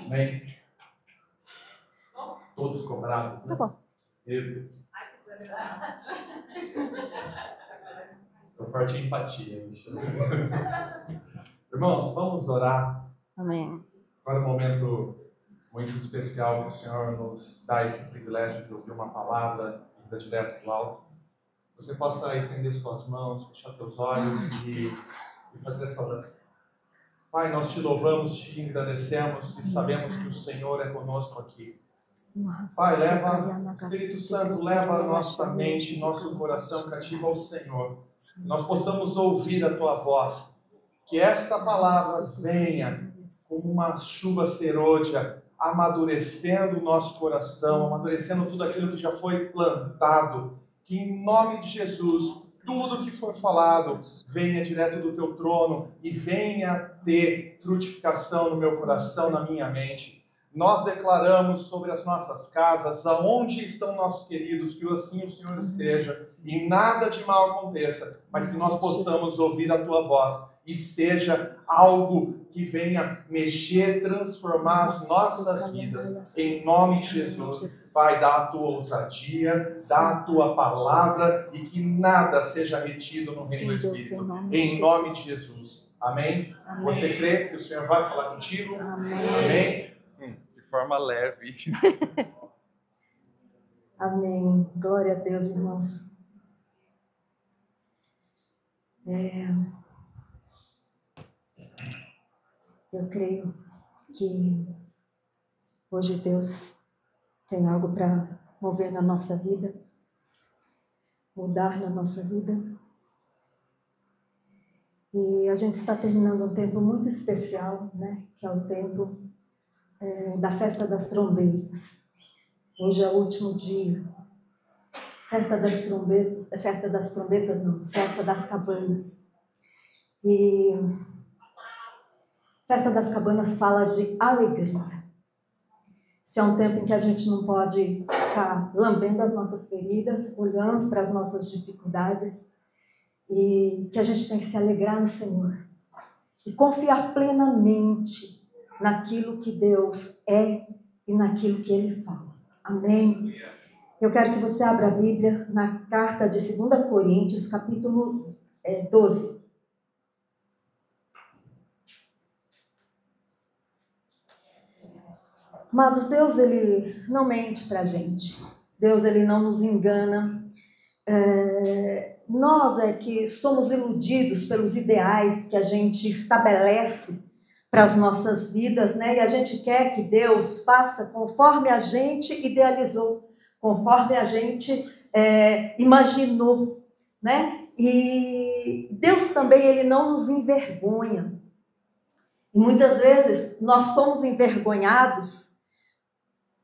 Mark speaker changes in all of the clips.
Speaker 1: Amém? Todos cobrados, né?
Speaker 2: Tá bom.
Speaker 1: Meu Deus. Eu parti empatia. Irmãos, vamos orar.
Speaker 2: Amém.
Speaker 1: Agora é um momento muito especial que o Senhor nos dá esse privilégio de ouvir uma palavra vinda direto do alto. Você possa estender suas mãos, fechar seus olhos e fazer essa oração. Pai, nós te louvamos, te engrandecemos e sabemos que o Senhor é conosco aqui. Pai, leva, Espírito Santo, leva a nossa mente, nosso coração cativo ao Senhor. Que nós possamos ouvir a Tua voz. Que essa palavra venha como uma chuva serôdia, amadurecendo o nosso coração, amadurecendo tudo aquilo que já foi plantado. Que em nome de Jesus, tudo que for falado venha direto do Teu trono e venha ter frutificação no meu coração, na minha mente. Nós declaramos sobre as nossas casas, aonde estão nossos queridos, que assim o Senhor esteja e nada de mal aconteça, mas que nós possamos ouvir a Tua voz e seja algo que venha mexer, transformar as nossas vidas. Em nome de Jesus, Pai, dá a Tua ousadia, dá a Tua palavra e que nada seja retido no reino do Espírito. Em nome de Jesus. Amém? Você crê que o Senhor vai falar contigo? Amém? De forma leve.
Speaker 2: Amém. Glória a Deus, irmãos. Eu creio que hoje Deus tem algo para mover na nossa vida, mudar na nossa vida. E a gente está terminando um tempo muito especial, né? Que é o tempo da Festa das Trombetas. Hoje é o último dia. Festa das Cabanas. E Festa das Cabanas fala de alegria. Esse é um tempo em que a gente não pode ficar lambendo as nossas feridas, olhando para as nossas dificuldades, e que a gente tem que se alegrar no Senhor e confiar plenamente naquilo que Deus é e naquilo que Ele fala. Amém? Eu quero que você abra a Bíblia na carta de 2 Coríntios, capítulo 12. Amados, Deus, Ele não mente para a gente. Deus, Ele não nos engana. Nós é que somos iludidos pelos ideais que a gente estabelece para as nossas vidas, né? E a gente quer que Deus faça conforme a gente idealizou, conforme a gente imaginou, né? E Deus também, Ele não nos envergonha. E muitas vezes nós somos envergonhados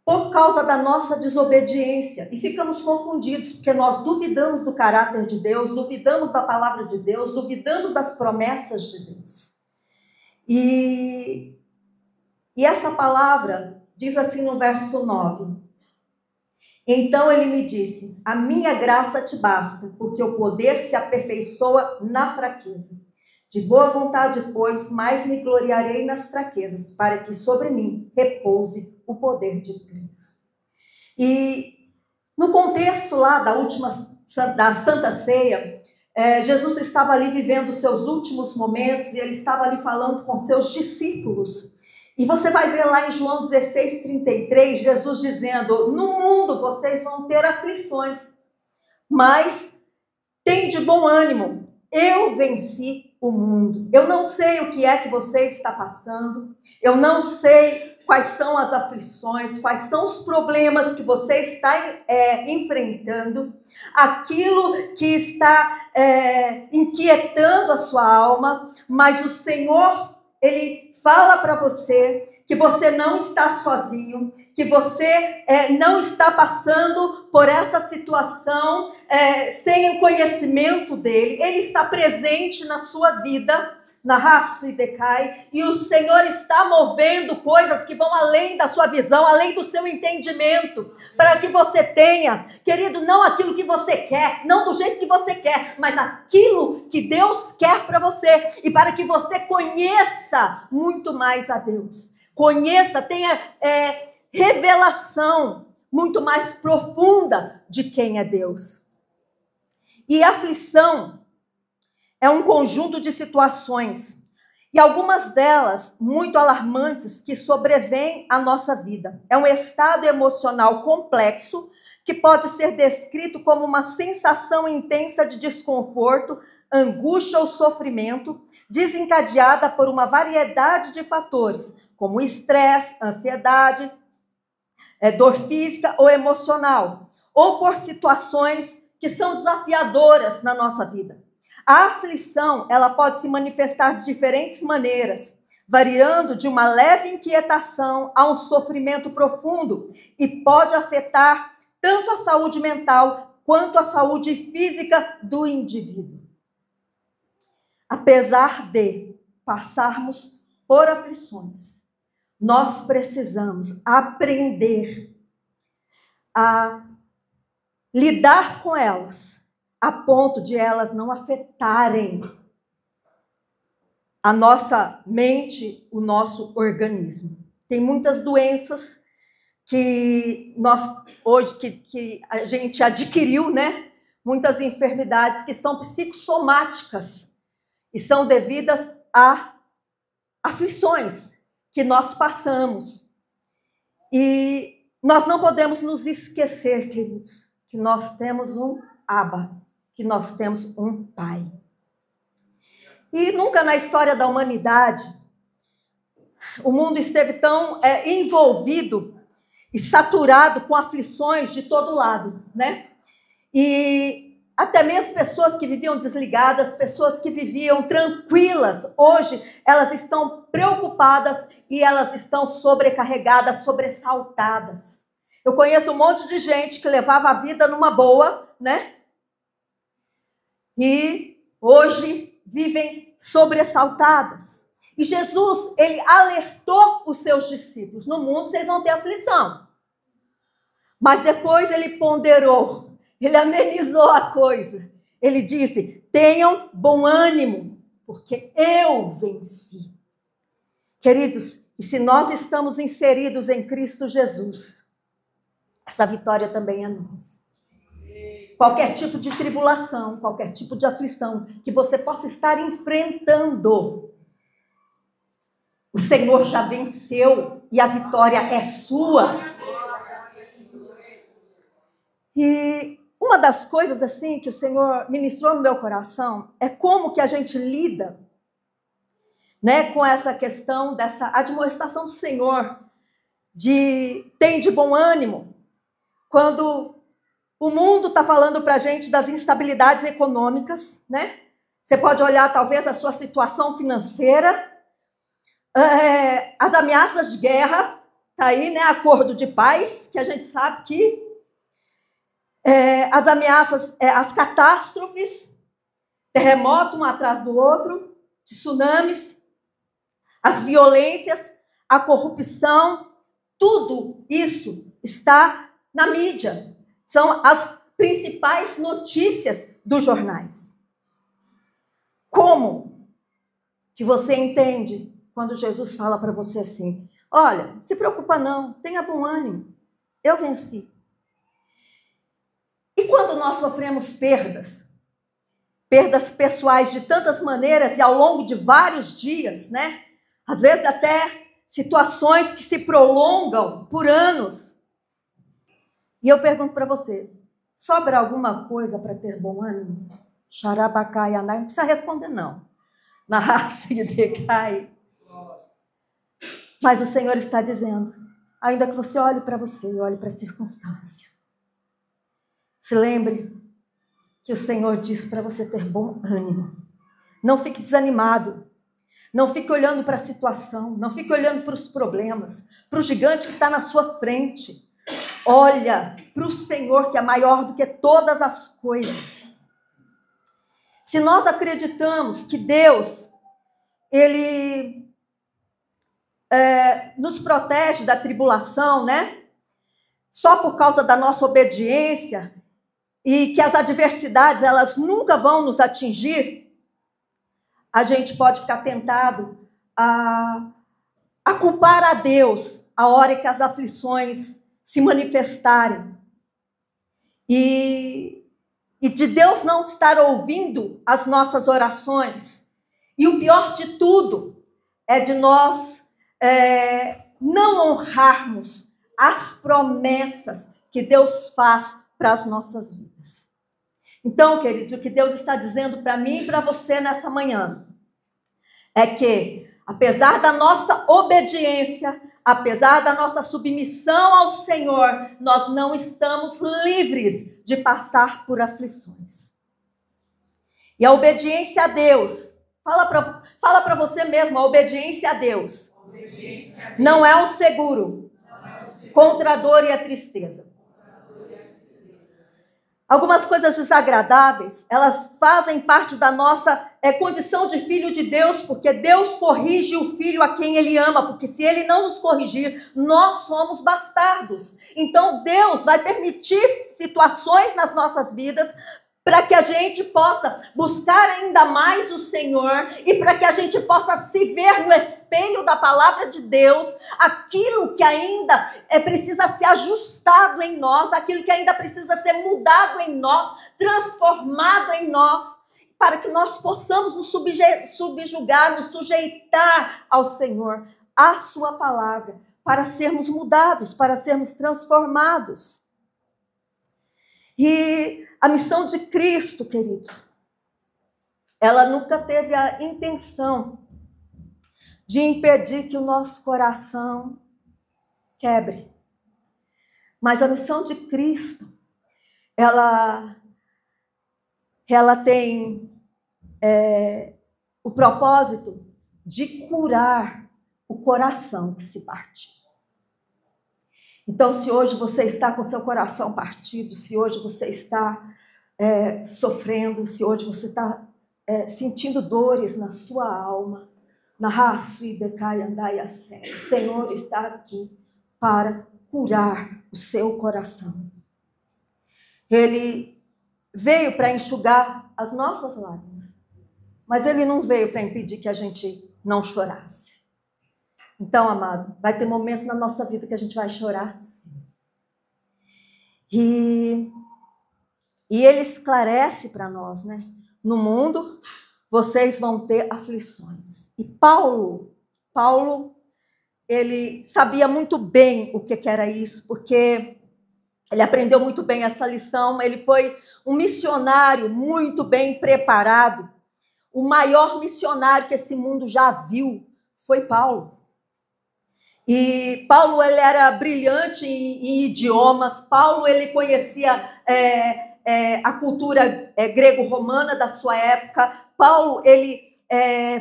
Speaker 2: por causa da nossa desobediência e ficamos confundidos, porque nós duvidamos do caráter de Deus, duvidamos da palavra de Deus, duvidamos das promessas de Deus. E essa palavra diz assim no verso 9: então ele me disse, a minha graça te basta, porque o poder se aperfeiçoa na fraqueza. De boa vontade, pois, mais me gloriarei nas fraquezas, para que sobre mim repouse o poder de Cristo. E no contexto lá da Santa Ceia, Jesus estava ali vivendo os seus últimos momentos e ele estava ali falando com seus discípulos. E você vai ver lá em João 16:33, Jesus dizendo, no mundo vocês vão ter aflições, mas tem de bom ânimo, eu venci o mundo. Eu não sei o que é que você está passando, eu não sei quais são as aflições, quais são os problemas que você está enfrentando, aquilo que está inquietando a sua alma, mas o Senhor, Ele fala para você que você não está sozinho, que você não está passando por essa situação sem o conhecimento dele. Ele está presente na sua vida, na raça e decai, e o Senhor está movendo coisas que vão além da sua visão, além do seu entendimento, para que você tenha, querido, não aquilo que você quer, não do jeito que você quer, mas aquilo que Deus quer para você, e para que você conheça muito mais a Deus. conheça, tenha revelação muito mais profunda de quem é Deus. E aflição é um conjunto de situações, e algumas delas muito alarmantes, que sobrevêm à nossa vida. É um estado emocional complexo que pode ser descrito como uma sensação intensa de desconforto, angústia ou sofrimento, desencadeada por uma variedade de fatores, como estresse, ansiedade, dor física ou emocional, ou por situações que são desafiadoras na nossa vida. A aflição, ela pode se manifestar de diferentes maneiras, variando de uma leve inquietação a um sofrimento profundo, e pode afetar tanto a saúde mental quanto a saúde física do indivíduo. Apesar de passarmos por aflições, nós precisamos aprender a lidar com elas, a ponto de elas não afetarem a nossa mente, o nosso organismo. Tem muitas doenças que a gente adquiriu, né? Muitas enfermidades que são psicossomáticas e são devidas a aflições que nós passamos. E nós não podemos nos esquecer, queridos, que nós temos um Abba, que nós temos um Pai. E nunca na história da humanidade o mundo esteve tão envolvido e saturado com aflições de todo lado, né? E até mesmo pessoas que viviam desligadas, pessoas que viviam tranquilas, hoje elas estão preocupadas e elas estão sobrecarregadas, sobressaltadas. Eu conheço um monte de gente que levava a vida numa boa, né? E hoje vivem sobressaltadas. E Jesus, ele alertou os seus discípulos: no mundo vocês vão ter aflição. Mas depois ele ponderou, ele amenizou a coisa. Ele disse: tenham bom ânimo, porque eu venci. Queridos, e se nós estamos inseridos em Cristo Jesus, essa vitória também é nossa. Qualquer tipo de tribulação, qualquer tipo de aflição que você possa estar enfrentando, o Senhor já venceu e a vitória é sua. E uma das coisas assim que o Senhor ministrou no meu coração é como que a gente lida, né, com essa questão dessa admoestação do Senhor de tem de bom ânimo, quando o mundo está falando para a gente das instabilidades econômicas, né? Você pode olhar talvez a sua situação financeira, as ameaças de guerra, tá aí, né? Acordo de paz, que a gente sabe que as ameaças, as catástrofes, terremoto um atrás do outro, tsunamis, as violências, a corrupção, tudo isso está na mídia. São as principais notícias dos jornais. Como que você entende quando Jesus fala para você assim: olha, se preocupa não, tenha bom ânimo, eu venci. E quando nós sofremos perdas pessoais de tantas maneiras e ao longo de vários dias, né? Às vezes até situações que se prolongam por anos. E eu pergunto para você: sobra alguma coisa para ter bom ânimo? Xarabacaianai, não precisa responder não. Na raça de cai. Mas o Senhor está dizendo, ainda que você olhe para você e olhe para a circunstância, se lembre que o Senhor diz para você ter bom ânimo. Não fique desanimado. Não fique olhando para a situação. Não fique olhando para os problemas, para o gigante que está na sua frente. Olha para o Senhor, que é maior do que todas as coisas. Se nós acreditamos que Deus, Ele nos protege da tribulação, né? Só por causa da nossa obediência, e que as adversidades, elas nunca vão nos atingir, a gente pode ficar tentado a a culpar a Deus a hora que as aflições se manifestarem. E de Deus não estar ouvindo as nossas orações. E o pior de tudo é de nós não honrarmos as promessas que Deus faz para as nossas vidas. Então, queridos, o que Deus está dizendo para mim e para você nessa manhã é que, apesar da nossa obediência, apesar da nossa submissão ao Senhor, nós não estamos livres de passar por aflições. E a obediência a Deus, fala para você mesmo, a obediência a Deus não é um seguro contra a dor e a tristeza. Algumas coisas desagradáveis, elas fazem parte da nossa condição de filho de Deus, porque Deus corrige o filho a quem Ele ama, porque se Ele não nos corrigir, nós somos bastardos. Então Deus vai permitir situações nas nossas vidas para que a gente possa buscar ainda mais o Senhor e para que a gente possa se ver no espelho da palavra de Deus, aquilo que ainda precisa ser ajustado em nós, aquilo que ainda precisa ser mudado em nós, transformado em nós, para que nós possamos nos subjugar, nos sujeitar ao Senhor, à sua palavra, para sermos mudados, para sermos transformados. E a missão de Cristo, queridos, ela nunca teve a intenção de impedir que o nosso coração quebre. Mas a missão de Cristo, ela tem o propósito de curar o coração que se parte. Então, se hoje você está com seu coração partido, se hoje você está sofrendo, se hoje você está sentindo dores na sua alma, o Senhor está aqui para curar o seu coração. Ele veio para enxugar as nossas lágrimas, mas Ele não veio para impedir que a gente não chorasse. Então, amado, vai ter momento na nossa vida que a gente vai chorar, sim. E Ele esclarece para nós, né? No mundo, vocês vão ter aflições. E Paulo, ele sabia muito bem o que era isso, porque ele aprendeu muito bem essa lição. Ele foi um missionário muito bem preparado. O maior missionário que esse mundo já viu foi Paulo. E Paulo, ele era brilhante em idiomas. Paulo, ele conhecia a cultura grego-romana da sua época. Paulo, ele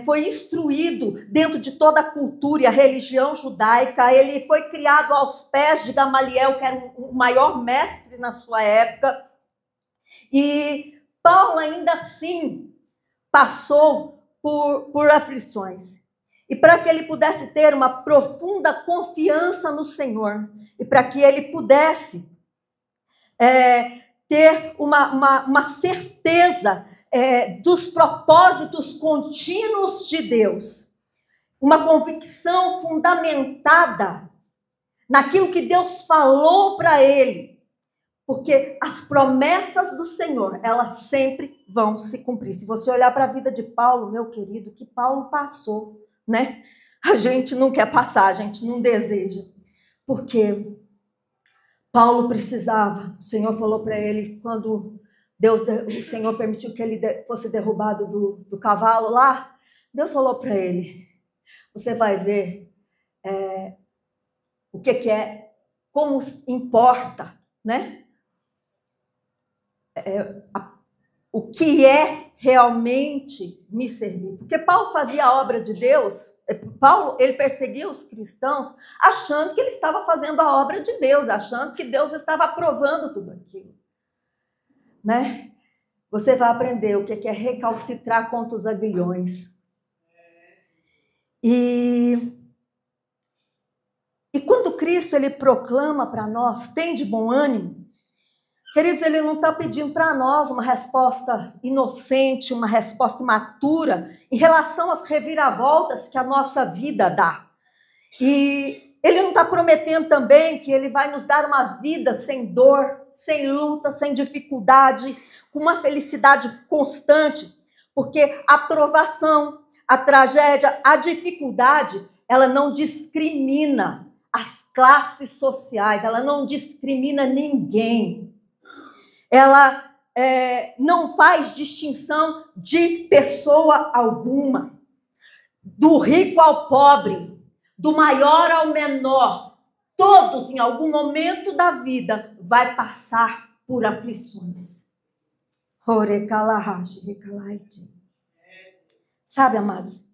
Speaker 2: foi instruído dentro de toda a cultura e a religião judaica. Ele foi criado aos pés de Gamaliel, que era o maior mestre na sua época. E Paulo, ainda assim, passou por aflições. E para que ele pudesse ter uma profunda confiança no Senhor, e para que ele pudesse ter uma certeza dos propósitos contínuos de Deus, uma convicção fundamentada naquilo que Deus falou para ele, porque as promessas do Senhor, elas sempre vão se cumprir. Se você olhar para a vida de Paulo, meu querido, que Paulo passou, né? A gente não quer passar, a gente não deseja, porque Paulo precisava. O Senhor falou para ele, quando o Senhor permitiu que ele fosse derrubado do cavalo lá, Deus falou para ele: você vai ver o que é, como importa, né? O que é realmente me servir. Porque Paulo fazia a obra de Deus. Paulo, ele perseguia os cristãos achando que ele estava fazendo a obra de Deus, achando que Deus estava aprovando tudo aquilo, né? Você vai aprender o que é recalcitrar contra os aguilhões. E quando Cristo, ele proclama para nós, tem de bom ânimo, queridos, ele não está pedindo para nós uma resposta inocente, uma resposta imatura em relação às reviravoltas que a nossa vida dá. E Ele não está prometendo também que Ele vai nos dar uma vida sem dor, sem luta, sem dificuldade, com uma felicidade constante, porque a provação, a tragédia, a dificuldade, ela não discrimina as classes sociais, ela não discrimina ninguém. Ela não faz distinção de pessoa alguma, do rico ao pobre, do maior ao menor. Todos, em algum momento da vida, vai passar por aflições. Sabe, amados,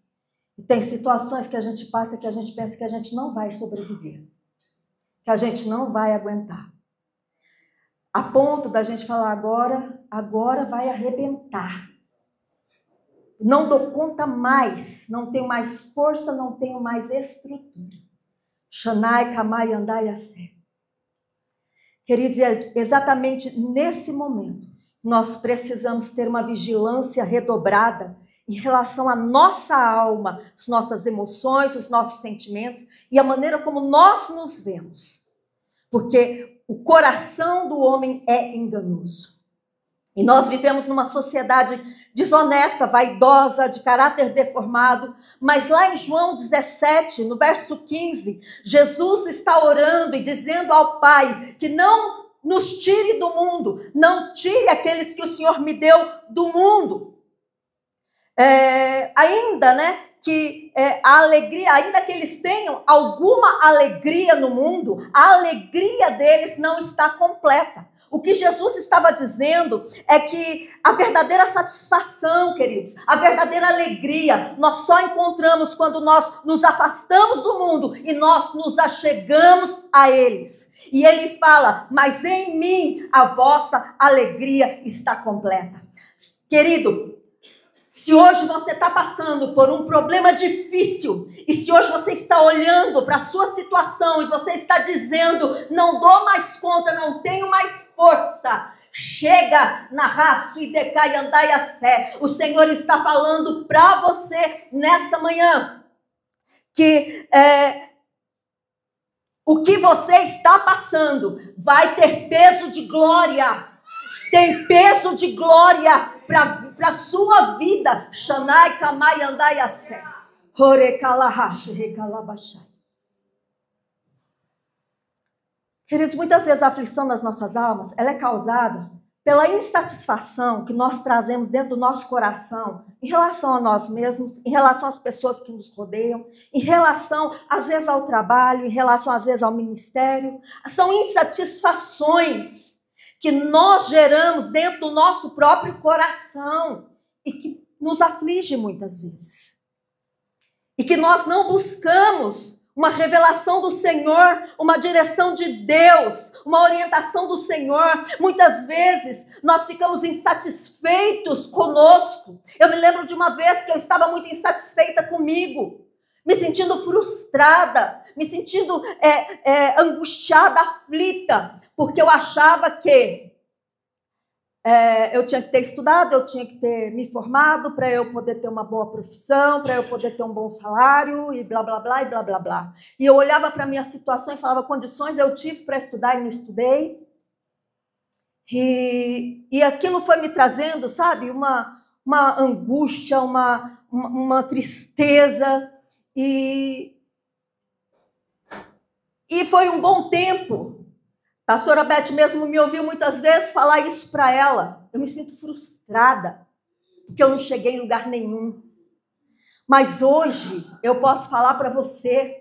Speaker 2: tem situações que a gente passa que a gente pensa que a gente não vai sobreviver, que a gente não vai aguentar, a ponto da gente falar agora vai arrebentar. Não dou conta mais, não tenho mais força, não tenho mais estrutura. Shanai, Kamai, Andai, Assé. Queridos, é exatamente nesse momento nós precisamos ter uma vigilância redobrada em relação à nossa alma, as nossas emoções, os nossos sentimentos e a maneira como nós nos vemos. Porque o coração do homem é enganoso. E nós vivemos numa sociedade desonesta, vaidosa, de caráter deformado. Mas lá em João 17, no verso 15, Jesus está orando e dizendo ao Pai que não nos tire do mundo, não tire aqueles que o Senhor me deu do mundo. A alegria, ainda que eles tenham alguma alegria no mundo, a alegria deles não está completa. O que Jesus estava dizendo é que a verdadeira satisfação, queridos, a verdadeira alegria, nós só encontramos quando nós nos afastamos do mundo e nós nos achegamos a eles. E ele fala, mas em mim a vossa alegria está completa. Querido, se hoje você está passando por um problema difícil, e se hoje você está olhando para a sua situação e você está dizendo, não dou mais conta, não tenho mais força, chega na raça e decai, andai a sé. O Senhor está falando para você nessa manhã, que o que você está passando vai ter peso de glória, tem peso de glória para a sua vida. Shanai, Kamai, Andai, Assé. Queridos, muitas vezes a aflição das nossas almas, ela é causada pela insatisfação que nós trazemos dentro do nosso coração em relação a nós mesmos, em relação às pessoas que nos rodeiam, em relação, às vezes, ao trabalho, em relação, às vezes, ao ministério. São insatisfações que nós geramos dentro do nosso próprio coração e que nos aflige muitas vezes. E que nós não buscamos uma revelação do Senhor, uma direção de Deus, uma orientação do Senhor. Muitas vezes nós ficamos insatisfeitos conosco. Eu me lembro de uma vez que eu estava muito insatisfeita comigo, me sentindo frustrada, me sentindo angustiada, aflita, porque eu achava que eu tinha que ter estudado, eu tinha que ter me formado para eu poder ter uma boa profissão, para eu poder ter um bom salário e blá, blá, blá, e blá, blá, blá. E eu olhava para a minha situação e falava, condições eu tive para estudar e não estudei. E aquilo foi me trazendo, sabe, uma angústia, uma tristeza. E foi um bom tempo. A pastora Beth mesmo me ouviu muitas vezes falar isso para ela. Eu me sinto frustrada, porque eu não cheguei em lugar nenhum. Mas hoje eu posso falar para você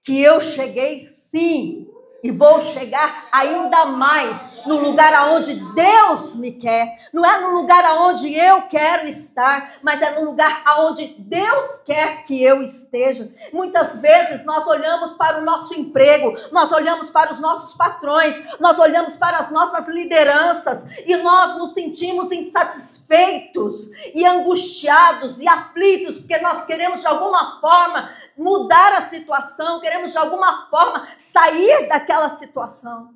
Speaker 2: que eu cheguei sim, e vou chegar ainda mais no lugar aonde Deus me quer. Não é no lugar aonde eu quero estar, mas é no lugar aonde Deus quer que eu esteja. Muitas vezes nós olhamos para o nosso emprego, nós olhamos para os nossos patrões, nós olhamos para as nossas lideranças e nós nos sentimos insatisfeitos e angustiados e aflitos, porque nós queremos de alguma forma mudar a situação, queremos de alguma forma sair daquela situação.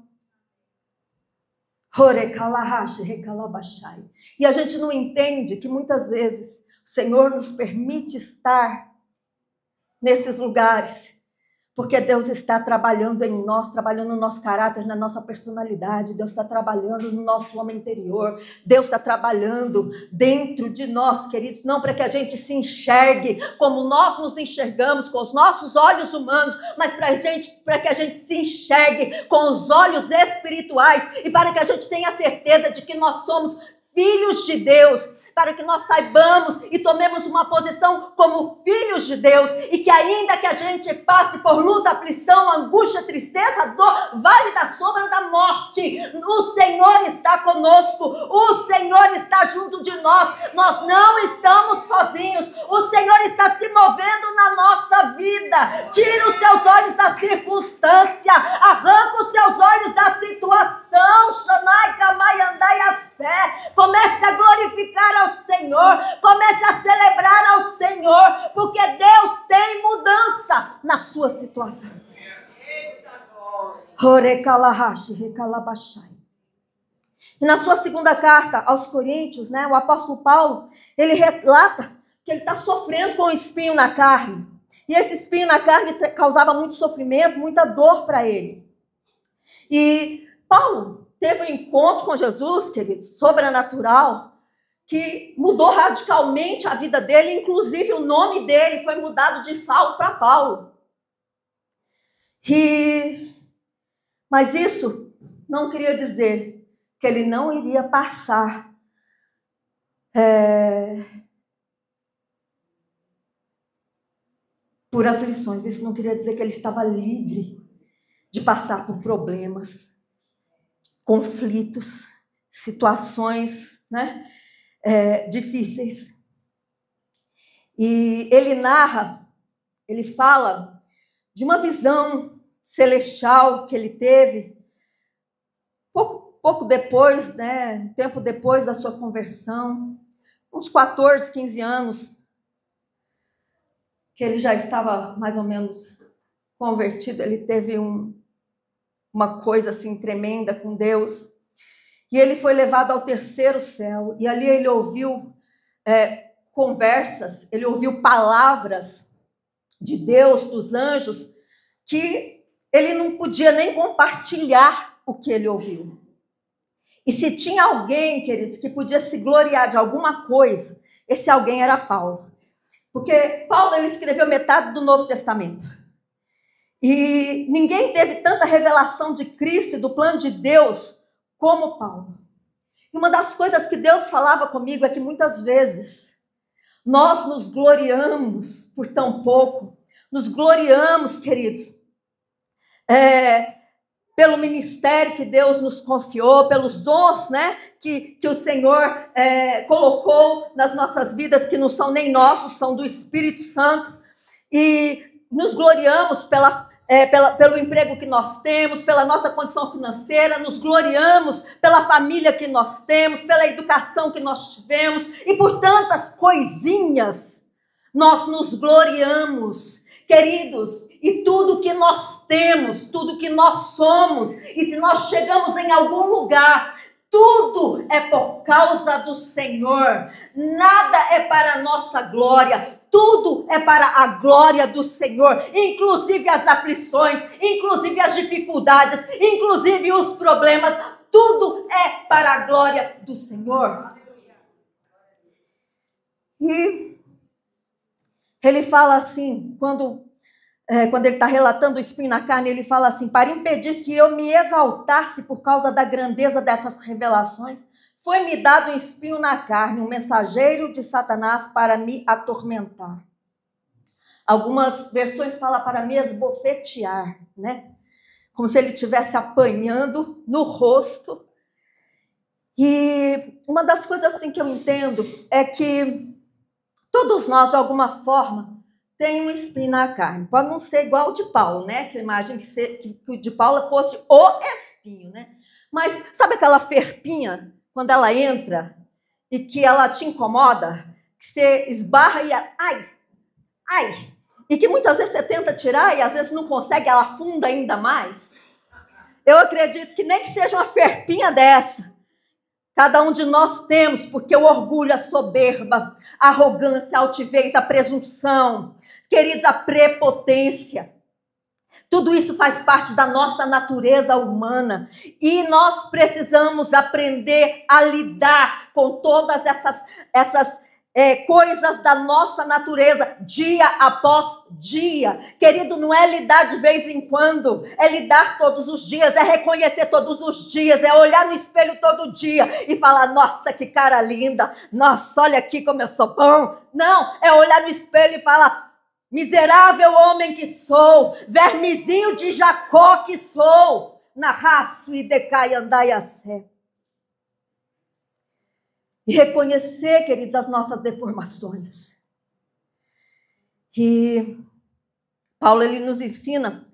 Speaker 2: E a gente não entende que muitas vezes o Senhor nos permite estar nesses lugares, Porque Deus está trabalhando em nós, trabalhando no nosso caráter, na nossa personalidade. Deus está trabalhando no nosso homem interior. Deus está trabalhando dentro de nós, queridos. Não para que a gente se enxergue como nós nos enxergamos com os nossos olhos humanos, mas para que a gente se enxergue com os olhos espirituais e para que a gente tenha certeza de que nós somos filhos de Deus, para que nós saibamos e tomemos uma posição como filhos de Deus, e que ainda que a gente passe por luta, aflição, angústia, tristeza, dor, vale da sombra da morte, o Senhor está conosco, o Senhor está junto de nós não estamos sozinhos, o Senhor está se movendo na nossa vida. Tira os seus olhos da circunstância, arranca os seus olhos da situação, Shanai, Kamai, Andai, a fé. Comece a glorificar ao Senhor, comece a celebrar ao Senhor, porque Deus tem mudança na sua situação. E na sua segunda carta aos Coríntios, o apóstolo Paulo, ele relata que ele está sofrendo com um espinho na carne. E esse espinho na carne causava muito sofrimento, muita dor para ele. E Paulo teve um encontro com Jesus, queridos, sobrenatural, que mudou radicalmente a vida dele, inclusive o nome dele foi mudado de Saulo para Paulo. Mas isso não queria dizer que ele não iria passar por aflições. Isso não queria dizer que ele estava livre de passar por problemas, conflitos, situações, difíceis. E ele narra, ele fala de uma visão celestial que ele teve pouco depois, tempo depois da sua conversão, uns 14, 15 anos, que ele já estava mais ou menos convertido. Ele teve uma coisa assim tremenda com Deus, e ele foi levado ao terceiro céu, e ali ele ouviu conversas, ele ouviu palavras de Deus, dos anjos, que ele não podia nem compartilhar o que ele ouviu. E se tinha alguém, queridos, que podia se gloriar de alguma coisa, esse alguém era Paulo. Porque Paulo, ele escreveu metade do Novo Testamento. E ninguém teve tanta revelação de Cristo e do plano de Deus como Paulo. E uma das coisas que Deus falava comigo é que muitas vezes nós nos gloriamos por tão pouco. Nos gloriamos, queridos, pelo ministério que Deus nos confiou, pelos dons, que o Senhor colocou nas nossas vidas, que não são nem nossos, são do Espírito Santo. E nos gloriamos pelo emprego que nós temos, pela nossa condição financeira, nos gloriamos pela família que nós temos, pela educação que nós tivemos, e por tantas coisinhas nós nos gloriamos, queridos. E tudo que nós temos, tudo que nós somos, e se nós chegamos em algum lugar, tudo é por causa do Senhor. Nada é para a nossa glória, tudo é para a glória do Senhor, inclusive as aflições, inclusive as dificuldades, inclusive os problemas, tudo é para a glória do Senhor. E ele fala assim, quando ele está relatando o espinho na carne, ele fala assim: para impedir que eu me exaltasse por causa da grandeza dessas revelações, foi-me dado um espinho na carne, um mensageiro de Satanás para me atormentar. Algumas versões falam para me esbofetear, como se ele estivesse apanhando no rosto. E uma das coisas assim que eu entendo é que todos nós, de alguma forma, tem um espinho na carne. Pode não ser igual o de Paulo, que eu imagino que o de Paulo fosse o espinho, Mas sabe aquela ferpinha, quando ela entra e que ela te incomoda, que você esbarra e ai, e que muitas vezes você tenta tirar e às vezes não consegue, ela afunda ainda mais? Eu acredito que nem que seja uma ferpinha dessa, cada um de nós temos, porque o orgulho, a soberba, a arrogância, a altivez, a presunção, queridos, a prepotência, Tudo isso faz parte da nossa natureza humana e nós precisamos aprender a lidar com todas essas coisas da nossa natureza, dia após dia. Querido, não é lidar de vez em quando, é lidar todos os dias, é reconhecer todos os dias, é olhar no espelho todo dia e falar, nossa, que cara linda, nossa, olha aqui como eu sou bom. Não, é olhar no espelho e falar, miserável homem que sou, vermezinho de Jacó que sou, na raço e decai andai a sé. E reconhecer, queridos, as nossas deformações. E Paulo, ele nos ensina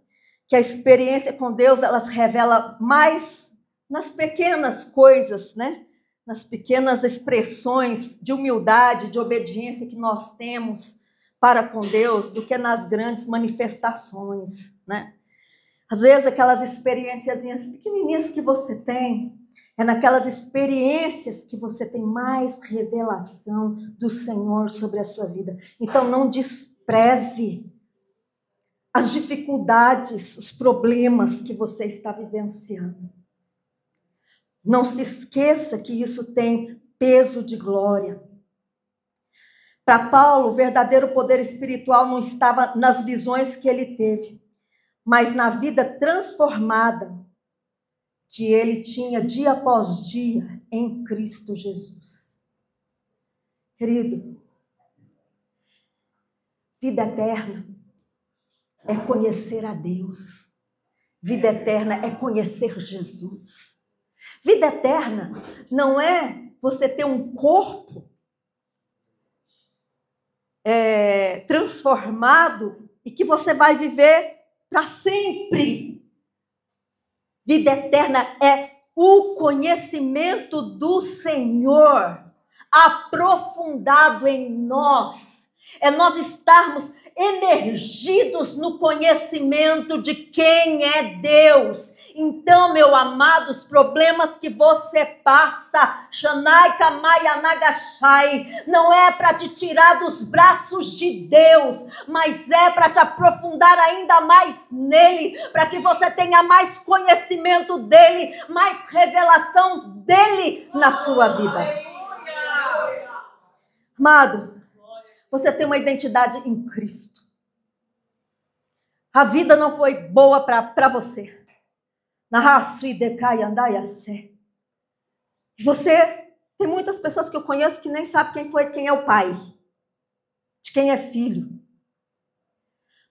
Speaker 2: que a experiência com Deus, ela se revela mais nas pequenas coisas, né? Nas pequenas expressões de humildade, de obediência que nós temos para com Deus, do que nas grandes manifestações, né? Às vezes, aquelas experiências pequenininhas que você tem, é naquelas experiências que você tem mais revelação do Senhor sobre a sua vida. Então, não despreze as dificuldades, os problemas que você está vivenciando. Não se esqueça que isso tem peso de glória. Para Paulo, o verdadeiro poder espiritual não estava nas visões que ele teve, mas na vida transformada que ele tinha dia após dia em Cristo Jesus. Querido, vida eterna é conhecer a Deus. Vida eterna é conhecer Jesus. Vida eterna não é você ter um corpo transformado e que você vai viver para sempre. Vida eterna é o conhecimento do Senhor aprofundado em nós. É nós estarmos emergidos no conhecimento de quem é Deus. Então, meu amado, os problemas que você passa, Shanai Kamai Anagashai, não é para te tirar dos braços de Deus, mas é para te aprofundar ainda mais nele, para que você tenha mais conhecimento dele, mais revelação dele na sua vida. Amado, você tem uma identidade em Cristo. A vida não foi boa para você. Você, tem muitas pessoas que eu conheço que nem sabem quem é o pai, de quem é filho.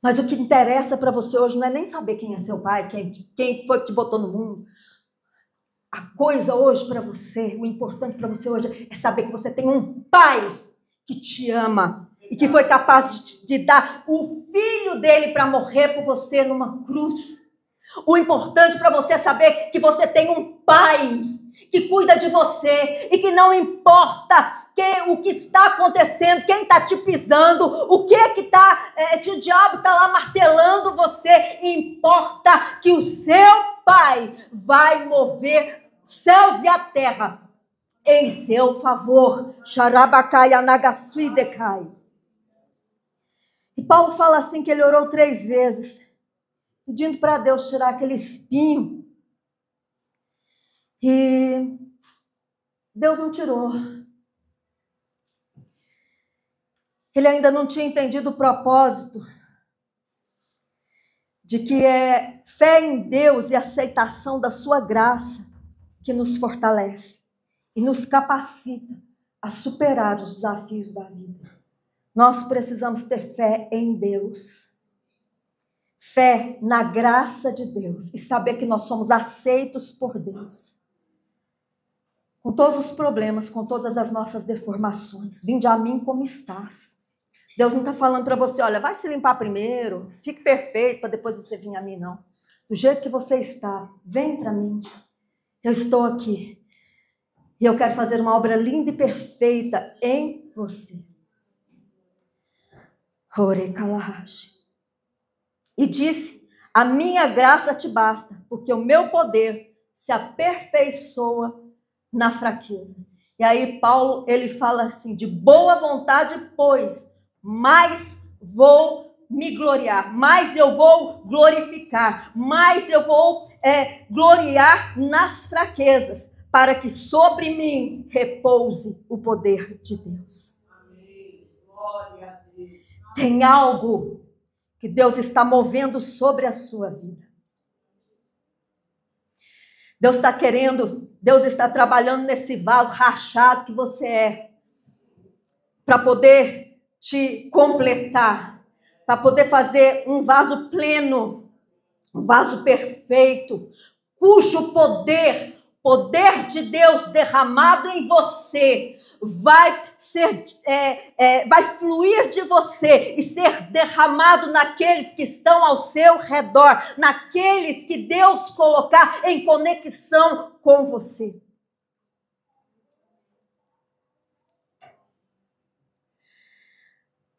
Speaker 2: Mas o que interessa para você hoje não é nem saber quem é seu pai, quem foi que te botou no mundo. A coisa hoje para você, o importante para você hoje é saber que você tem um pai que te ama e que foi capaz de dar o filho dele para morrer por você numa cruz. O importante para você é saber que você tem um pai que cuida de você e que não importa o que está acontecendo, quem está te pisando, o que está, se o diabo está lá martelando você, importa que o seu pai vai mover os céus e a terra em seu favor. Xarabakai anagasuidekai. E Paulo fala assim que ele orou 3 vezes. Pedindo para Deus tirar aquele espinho. E Deus não tirou. Ele ainda não tinha entendido o propósito de que é fé em Deus e aceitação da sua graça que nos fortalece e nos capacita a superar os desafios da vida. Nós precisamos ter fé em Deus. Fé na graça de Deus e saber que nós somos aceitos por Deus. Com todos os problemas, com todas as nossas deformações. Vinde a mim como estás. Deus não está falando para você, olha, vai se limpar primeiro, fique perfeito para depois você vir a mim, não. Do jeito que você está, vem para mim. Eu estou aqui. E eu quero fazer uma obra linda e perfeita em você. Orekalahashi. E disse, a minha graça te basta, porque o meu poder se aperfeiçoa na fraqueza. E aí Paulo, ele fala assim, de boa vontade, pois, mais vou me gloriar, mais eu vou glorificar, mais eu vou gloriar nas fraquezas, para que sobre mim repouse o poder de Deus.
Speaker 3: Amém. Glória a Deus.
Speaker 2: Tem algo que Deus está movendo sobre a sua vida. Deus está querendo, Deus está trabalhando nesse vaso rachado que você é, para poder te completar, para poder fazer um vaso pleno, um vaso perfeito, cujo poder de Deus derramado em você vai fluir de você e ser derramado naqueles que estão ao seu redor, naqueles que Deus colocar em conexão com você.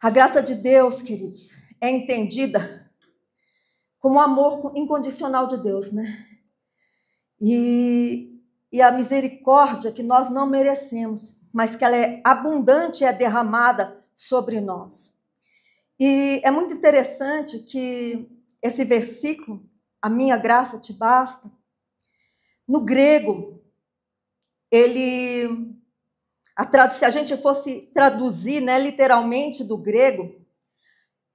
Speaker 2: A graça de Deus, queridos, é entendida como o amor incondicional de Deus, né? E a misericórdia que nós não merecemos, mas que ela é abundante e é derramada sobre nós. E é muito interessante que esse versículo, a minha graça te basta, no grego, se a gente fosse traduzir, né, literalmente do grego,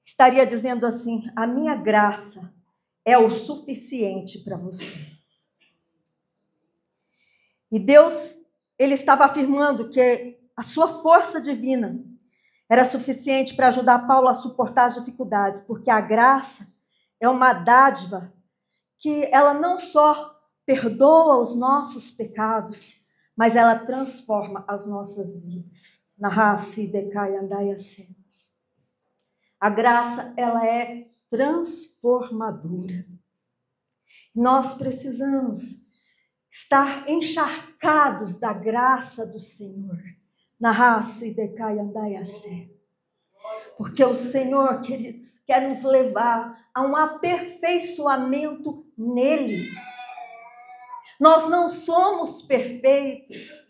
Speaker 2: estaria dizendo assim: a minha graça é o suficiente para você. E Deus, ele estava afirmando que a sua força divina era suficiente para ajudar Paulo a suportar as dificuldades, porque a graça é uma dádiva que ela não só perdoa os nossos pecados, mas ela transforma as nossas vidas. A graça, ela é transformadora. Nós precisamos estar encharcados da graça do Senhor. Porque o Senhor, queridos, quer nos levar a um aperfeiçoamento nele. Nós não somos perfeitos,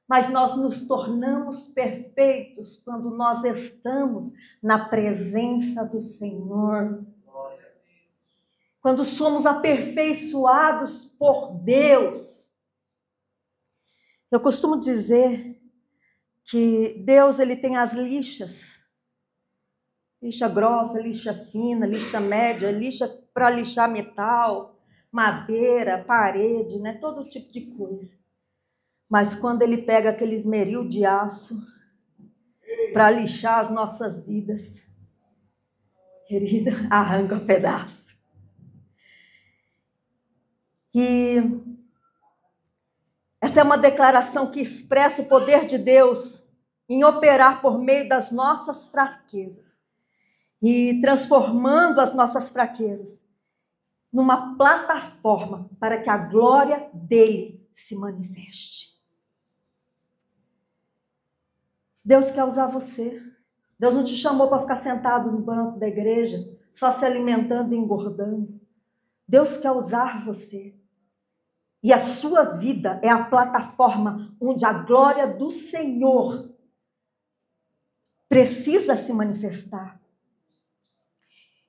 Speaker 2: mas nós nos tornamos perfeitos quando nós estamos na presença do Senhor. Quando somos aperfeiçoados por Deus. Eu costumo dizer que Deus, ele tem as lixas. Lixa grossa, lixa fina, lixa média, lixa para lixar metal, madeira, parede, né? Todo tipo de coisa. Mas quando ele pega aquele esmeril de aço para lixar as nossas vidas, querido, arranca um pedaço. E essa é uma declaração que expressa o poder de Deus em operar por meio das nossas fraquezas e transformando as nossas fraquezas numa plataforma para que a glória dele se manifeste. Deus quer usar você. Deus não te chamou para ficar sentado no banco da igreja, só se alimentando e engordando. Deus quer usar você. E a sua vida é a plataforma onde a glória do Senhor precisa se manifestar.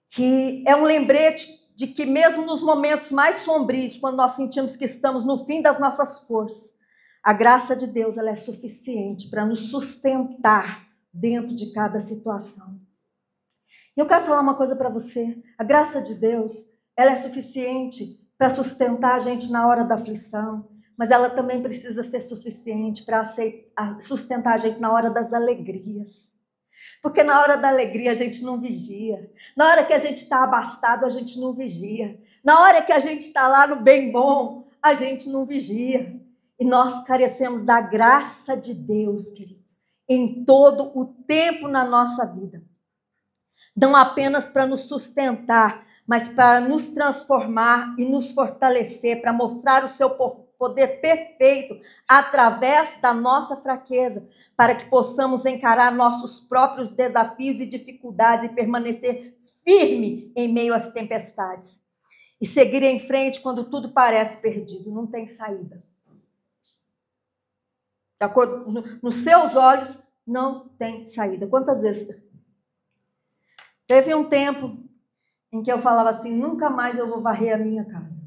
Speaker 2: Que é um lembrete de que mesmo nos momentos mais sombrios, quando nós sentimos que estamos no fim das nossas forças, a graça de Deus, ela é suficiente para nos sustentar dentro de cada situação. E eu quero falar uma coisa para você. A graça de Deus, ela é suficiente para sustentar a gente na hora da aflição, mas ela também precisa ser suficiente para sustentar a gente na hora das alegrias. Porque na hora da alegria a gente não vigia. Na hora que a gente está abastado, a gente não vigia. Na hora que a gente está lá no bem bom, a gente não vigia. E nós carecemos da graça de Deus, queridos, em todo o tempo na nossa vida. Não apenas para nos sustentar, mas para nos transformar e nos fortalecer, para mostrar o seu poder perfeito através da nossa fraqueza, para que possamos encarar nossos próprios desafios e dificuldades e permanecer firme em meio às tempestades. E seguir em frente quando tudo parece perdido, não tem saída. De acordo, nos seus olhos, não tem saída. Quantas vezes Teve um tempo em que eu falava assim, nunca mais eu vou varrer a minha casa.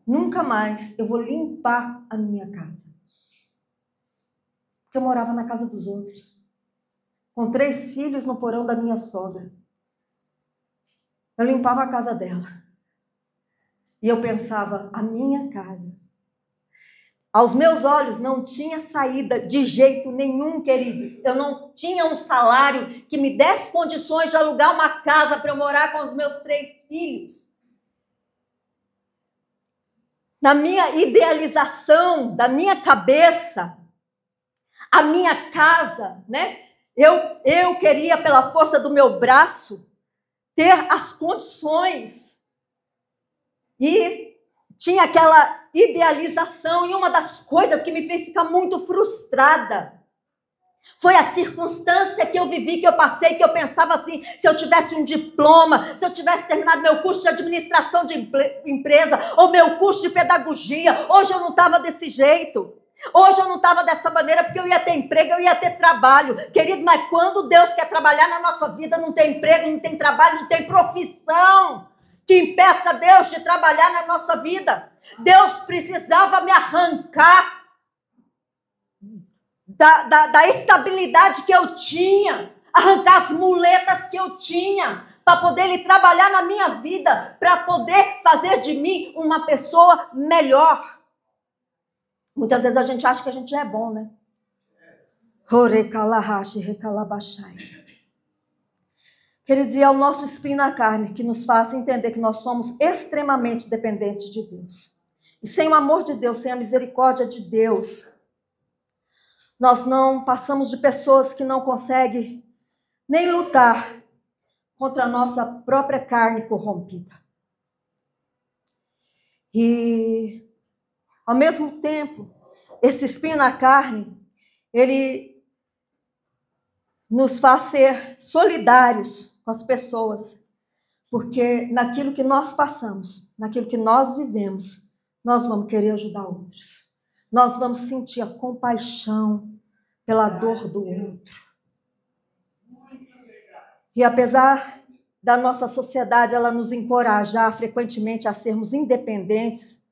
Speaker 2: Nunca mais eu vou limpar a minha casa. Porque eu morava na casa dos outros. Com 3 filhos no porão da minha sogra. Eu limpava a casa dela. E eu pensava, a minha casa. Aos meus olhos não tinha saída de jeito nenhum, queridos. Eu não tinha um salário que me desse condições de alugar uma casa para eu morar com os meus 3 filhos. Na minha idealização, da minha cabeça, a minha casa, né? Eu queria, pela força do meu braço, ter as condições. E tinha aquela idealização, e uma das coisas que me fez ficar muito frustrada foi a circunstância que eu vivi, que eu passei, que eu pensava assim, se eu tivesse um diploma, se eu tivesse terminado meu curso de administração de empresa, ou meu curso de pedagogia, hoje eu não estava desse jeito. Hoje eu não estava dessa maneira, porque eu ia ter emprego, eu ia ter trabalho. Querido, mas quando Deus quer trabalhar na nossa vida, não tem emprego, não tem trabalho, não tem profissão que impeça Deus de trabalhar na nossa vida. Deus precisava me arrancar da estabilidade que eu tinha, arrancar as muletas que eu tinha, para poder Ele trabalhar na minha vida, para poder fazer de mim uma pessoa melhor. Muitas vezes a gente acha que a gente já é bom, né? Queridos, e é o nosso espinho na carne que nos faz entender que nós somos extremamente dependentes de Deus. E sem o amor de Deus, sem a misericórdia de Deus, nós não passamos de pessoas que não conseguem nem lutar contra a nossa própria carne corrompida. E, ao mesmo tempo, esse espinho na carne, ele nos faz ser solidários com as pessoas, porque naquilo que nós passamos, naquilo que nós vivemos, nós vamos querer ajudar outros. Nós vamos sentir a compaixão pela dor do outro. E apesar da nossa sociedade ela nos encorajar frequentemente a sermos independentes,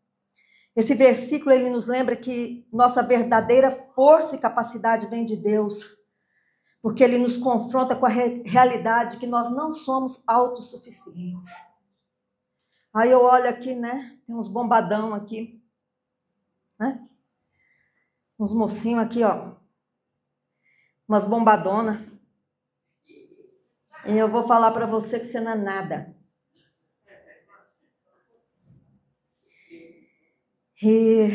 Speaker 2: esse versículo ele nos lembra que nossa verdadeira força e capacidade vem de Deus, porque ele nos confronta com a realidade que nós não somos autossuficientes. Aí eu olho aqui, né? Tem uns bombadão aqui, né? Uns mocinhos aqui, ó. Umas bombadonas. E eu vou falar para você que você não é nada. E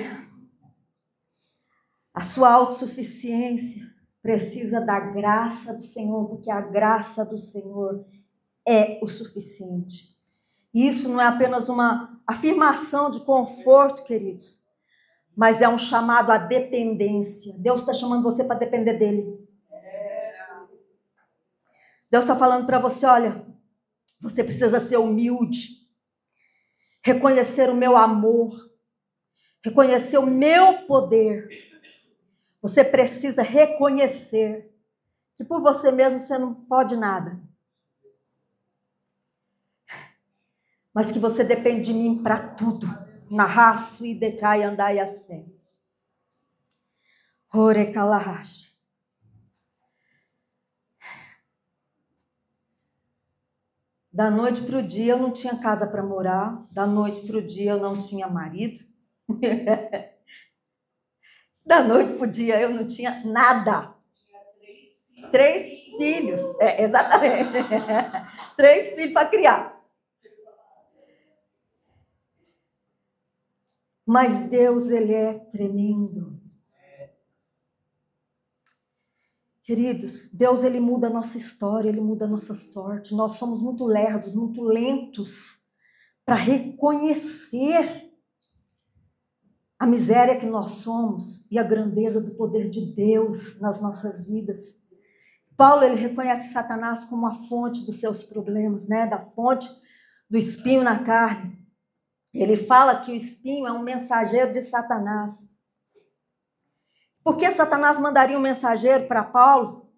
Speaker 2: a sua autossuficiência precisa da graça do Senhor, porque a graça do Senhor é o suficiente. E isso não é apenas uma afirmação de conforto, queridos, mas é um chamado à dependência. Deus está chamando você para depender dele. Deus está falando para você, olha, você precisa ser humilde, reconhecer o meu amor, reconhecer o meu poder. Você precisa reconhecer que por você mesmo você não pode nada, mas que você depende de mim para tudo. Narraço e decai andai assim. Orecalahash. Da noite para o dia eu não tinha casa para morar. Da noite para o dia eu não tinha marido. Da noite para o dia eu não tinha nada. 3 filhos. Exatamente. 3 filhos para criar. Mas Deus, Ele é tremendo. Queridos, Deus, Ele muda a nossa história, Ele muda a nossa sorte. Nós somos muito lerdos, muito lentos para reconhecer a miséria que nós somos e a grandeza do poder de Deus nas nossas vidas. Paulo, ele reconhece Satanás como a fonte dos seus problemas, né? Da fonte do espinho na carne. Ele fala que o espinho é um mensageiro de Satanás. Por que Satanás mandaria um mensageiro para Paulo?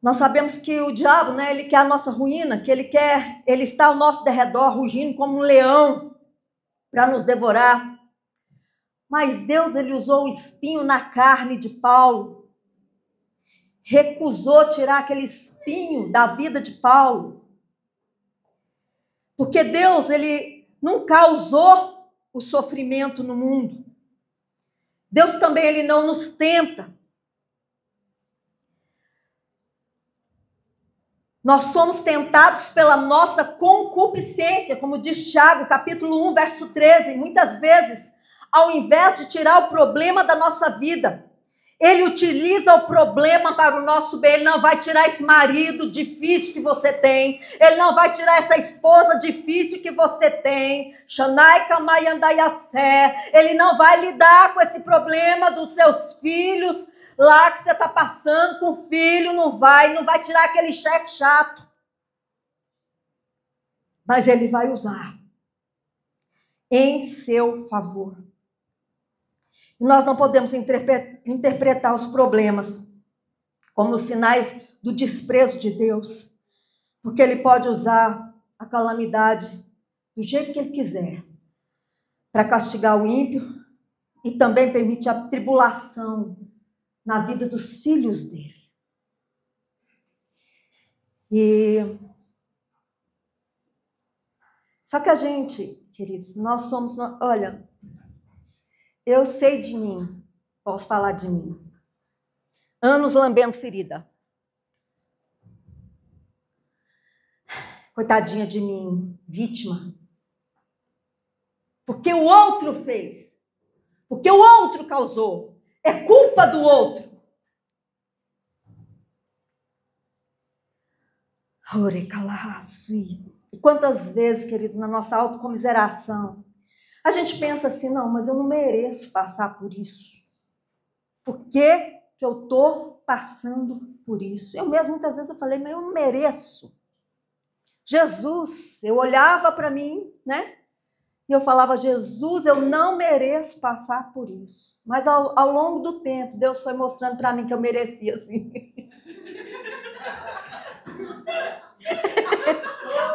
Speaker 2: Nós sabemos que o diabo, né, ele quer a nossa ruína, que ele está ao nosso derredor, rugindo como um leão para nos devorar. Mas Deus, ele usou o espinho na carne de Paulo, recusou tirar aquele espinho da vida de Paulo, porque Deus, ele não causou o sofrimento no mundo. Deus também, ele não nos tenta. Nós somos tentados pela nossa concupiscência, como diz Tiago, capítulo 1, verso 13. Muitas vezes, ao invés de tirar o problema da nossa vida, ele utiliza o problema para o nosso bem. Ele não vai tirar esse marido difícil que você tem. Ele não vai tirar essa esposa difícil que você tem. Ele não vai lidar com esse problema dos seus filhos lá que você está passando com o filho. Não vai tirar aquele chefe chato. Mas ele vai usar em seu favor. Nós não podemos interpretar os problemas como sinais do desprezo de Deus, porque ele pode usar a calamidade do jeito que ele quiser para castigar o ímpio e também permite a tribulação na vida dos filhos dele. Só que a gente, queridos, nós somos, olha, eu sei de mim, posso falar de mim. Anos lambendo ferida. Coitadinha de mim, vítima. Porque o outro fez. Porque o outro causou. É culpa do outro. E quantas vezes, queridos, na nossa autocomiseração, a gente pensa assim, não, mas eu não mereço passar por isso. Por que eu estou passando por isso? Eu mesmo, muitas vezes, eu falei, mas eu não mereço. Jesus, eu olhava para mim, né? E eu falava, Jesus, eu não mereço passar por isso. Mas ao longo do tempo, Deus foi mostrando para mim que eu merecia, assim.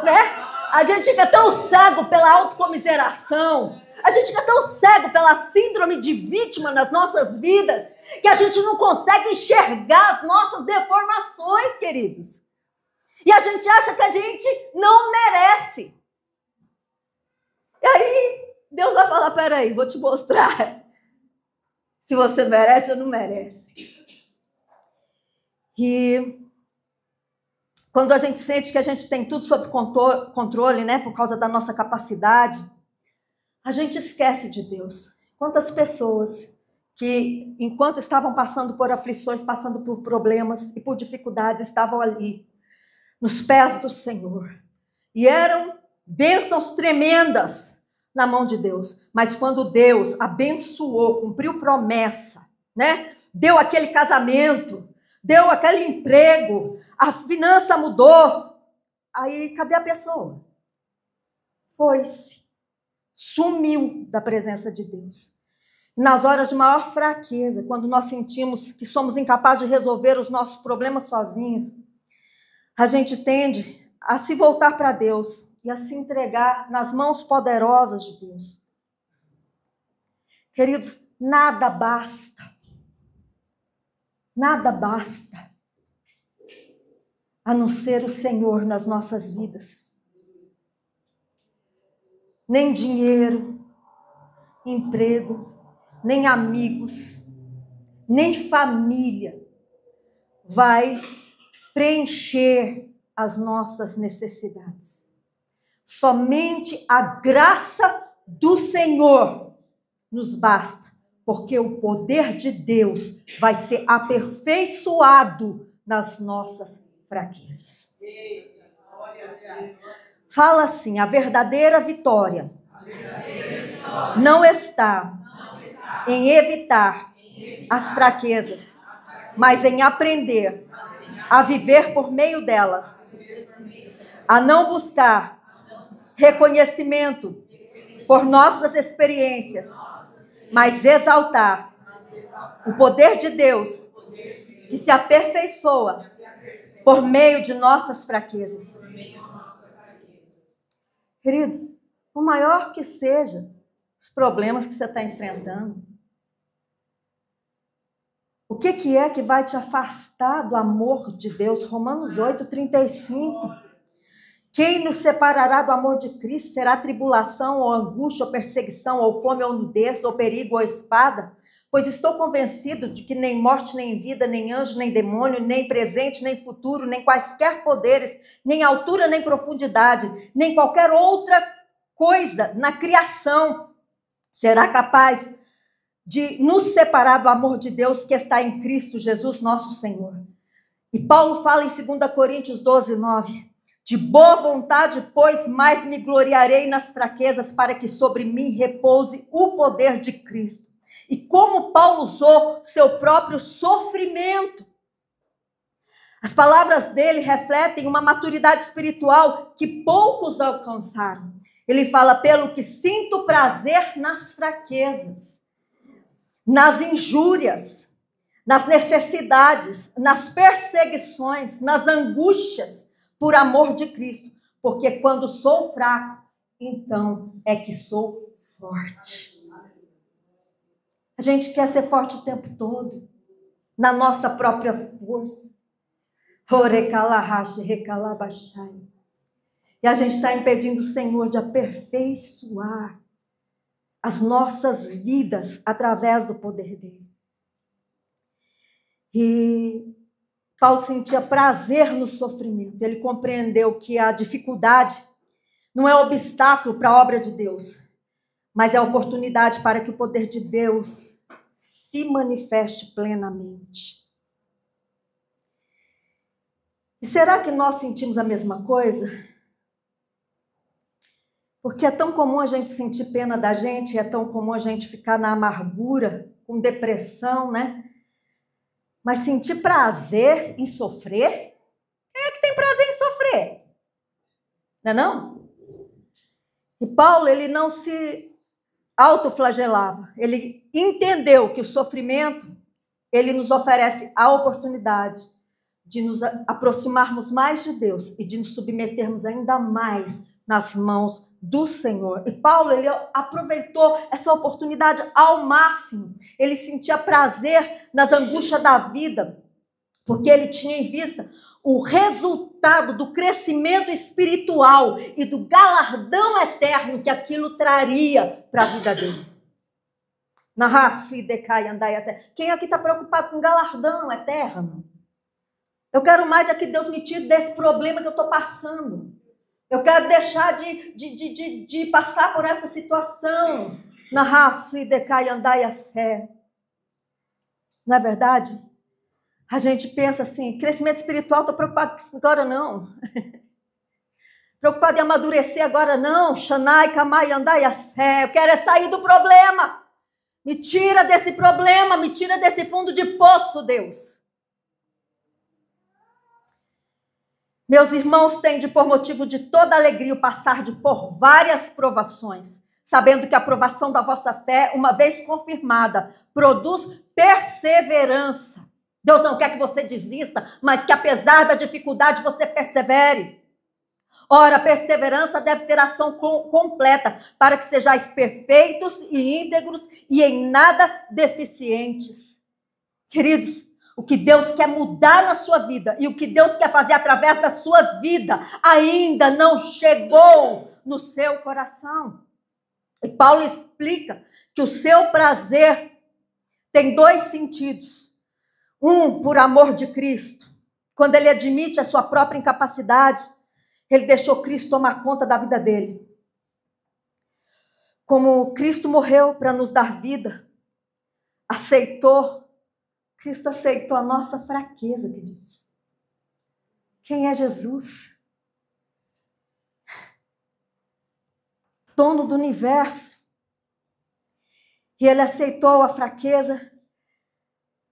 Speaker 2: Né? A gente fica tão cego pela autocomiseração, a gente fica tão cego pela síndrome de vítima nas nossas vidas, que a gente não consegue enxergar as nossas deformações, queridos. E a gente acha que a gente não merece. E aí, Deus vai falar, peraí, vou te mostrar se você merece ou não merece. E quando a gente sente que a gente tem tudo sob controle, né, por causa da nossa capacidade, a gente esquece de Deus. Quantas pessoas que, enquanto estavam passando por aflições, passando por problemas e por dificuldades, estavam ali, nos pés do Senhor. E eram bênçãos tremendas na mão de Deus. Mas quando Deus abençoou, cumpriu promessa, né, deu aquele casamento, deu aquele emprego, a finança mudou, aí cadê a pessoa? Foi-se, sumiu da presença de Deus. Nas horas de maior fraqueza, quando nós sentimos que somos incapazes de resolver os nossos problemas sozinhos, a gente tende a se voltar para Deus e a se entregar nas mãos poderosas de Deus. Queridos, nada basta. Nada basta a não ser o Senhor nas nossas vidas. Nem dinheiro, emprego, nem amigos, nem família vai preencher as nossas necessidades. Somente a graça do Senhor nos basta, porque o poder de Deus vai ser aperfeiçoado nas nossas fraquezas. Fala assim, a verdadeira vitória não está em evitar as fraquezas, mas em aprender a viver por meio delas, a não buscar reconhecimento por nossas experiências, mas exaltar o poder de Deus que se aperfeiçoa por meio de nossas fraquezas. Queridos, por maior que seja os problemas que você está enfrentando, o que é que vai te afastar do amor de Deus? Romanos 8:35. Quem nos separará do amor de Cristo? Será tribulação, ou angústia, ou perseguição, ou fome, ou nudez, ou perigo, ou espada? Pois estou convencido de que nem morte, nem vida, nem anjo, nem demônio, nem presente, nem futuro, nem quaisquer poderes, nem altura, nem profundidade, nem qualquer outra coisa na criação será capaz de nos separar do amor de Deus que está em Cristo Jesus, nosso Senhor. E Paulo fala em 2 Coríntios 12:9. De boa vontade, pois, mais me gloriarei nas fraquezas, para que sobre mim repouse o poder de Cristo. E como Paulo usou seu próprio sofrimento. As palavras dele refletem uma maturidade espiritual que poucos alcançaram. Ele fala, pelo que sinto prazer nas fraquezas, nas injúrias, nas necessidades, nas perseguições, nas angústias, por amor de Cristo. Porque quando sou fraco, então é que sou forte. A gente quer ser forte o tempo todo, na nossa própria força. E a gente está impedindo o Senhor de aperfeiçoar as nossas vidas através do poder dele. E Paulo sentia prazer no sofrimento. Ele compreendeu que a dificuldade não é obstáculo para a obra de Deus, mas é oportunidade para que o poder de Deus se manifeste plenamente. E será que nós sentimos a mesma coisa? Porque é tão comum a gente sentir pena da gente, é tão comum a gente ficar na amargura, com depressão, né? Mas sentir prazer em sofrer? Quem é que tem prazer em sofrer? Não é não? E Paulo, ele não se autoflagelava. Ele entendeu que o sofrimento, ele nos oferece a oportunidade de nos aproximarmos mais de Deus e de nos submetermos ainda mais nas mãos do Senhor. E Paulo, ele aproveitou essa oportunidade ao máximo. Ele sentia prazer nas angústias da vida, porque ele tinha em vista o resultado do crescimento espiritual e do galardão eterno que aquilo traria para a vida dele. Quem aqui está preocupado com galardão eterno? Eu quero mais é que Deus me tire desse problema que eu estou passando. Eu quero deixar de passar por essa situação. Não é verdade? A gente pensa assim, crescimento espiritual, estou preocupado com isso agora não. Preocupado em amadurecer agora não. Eu quero é sair do problema. Me tira desse problema, me tira desse fundo de poço, Deus. Meus irmãos, tende por motivo de toda alegria o passar por várias provações, sabendo que a provação da vossa fé, uma vez confirmada, produz perseverança. Deus não quer que você desista, mas que apesar da dificuldade você persevere. Ora, a perseverança deve ter ação completa, para que sejais perfeitos e íntegros e em nada deficientes. Queridos, o que Deus quer mudar na sua vida e o que Deus quer fazer através da sua vida ainda não chegou no seu coração. E Paulo explica que o seu prazer tem dois sentidos. Um, por amor de Cristo. Quando ele admite a sua própria incapacidade, ele deixou Cristo tomar conta da vida dele. Como Cristo morreu para nos dar vida, Cristo aceitou a nossa fraqueza, queridos. Quem é Jesus? Dono do universo. E ele aceitou a fraqueza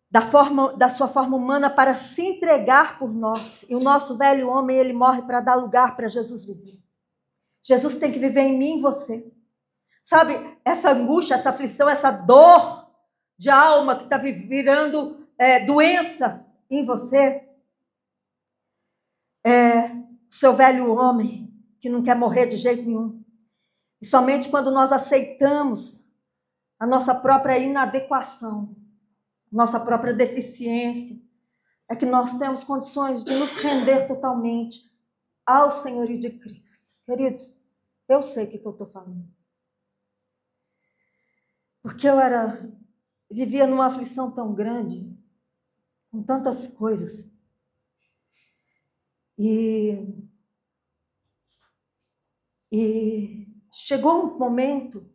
Speaker 2: da sua forma humana para se entregar por nós. E o nosso velho homem, ele morre para dar lugar para Jesus viver. Jesus tem que viver em mim e em você. Sabe, essa angústia, essa aflição, essa dor de alma que está virando doença em você, o seu velho homem, que não quer morrer de jeito nenhum. E somente quando nós aceitamos a nossa própria inadequação, nossa própria deficiência, é que nós temos condições de nos render totalmente ao senhorio de Cristo. Queridos, eu sei o que eu estou falando. Porque eu vivia numa aflição tão grande, com tantas coisas. E chegou um momento,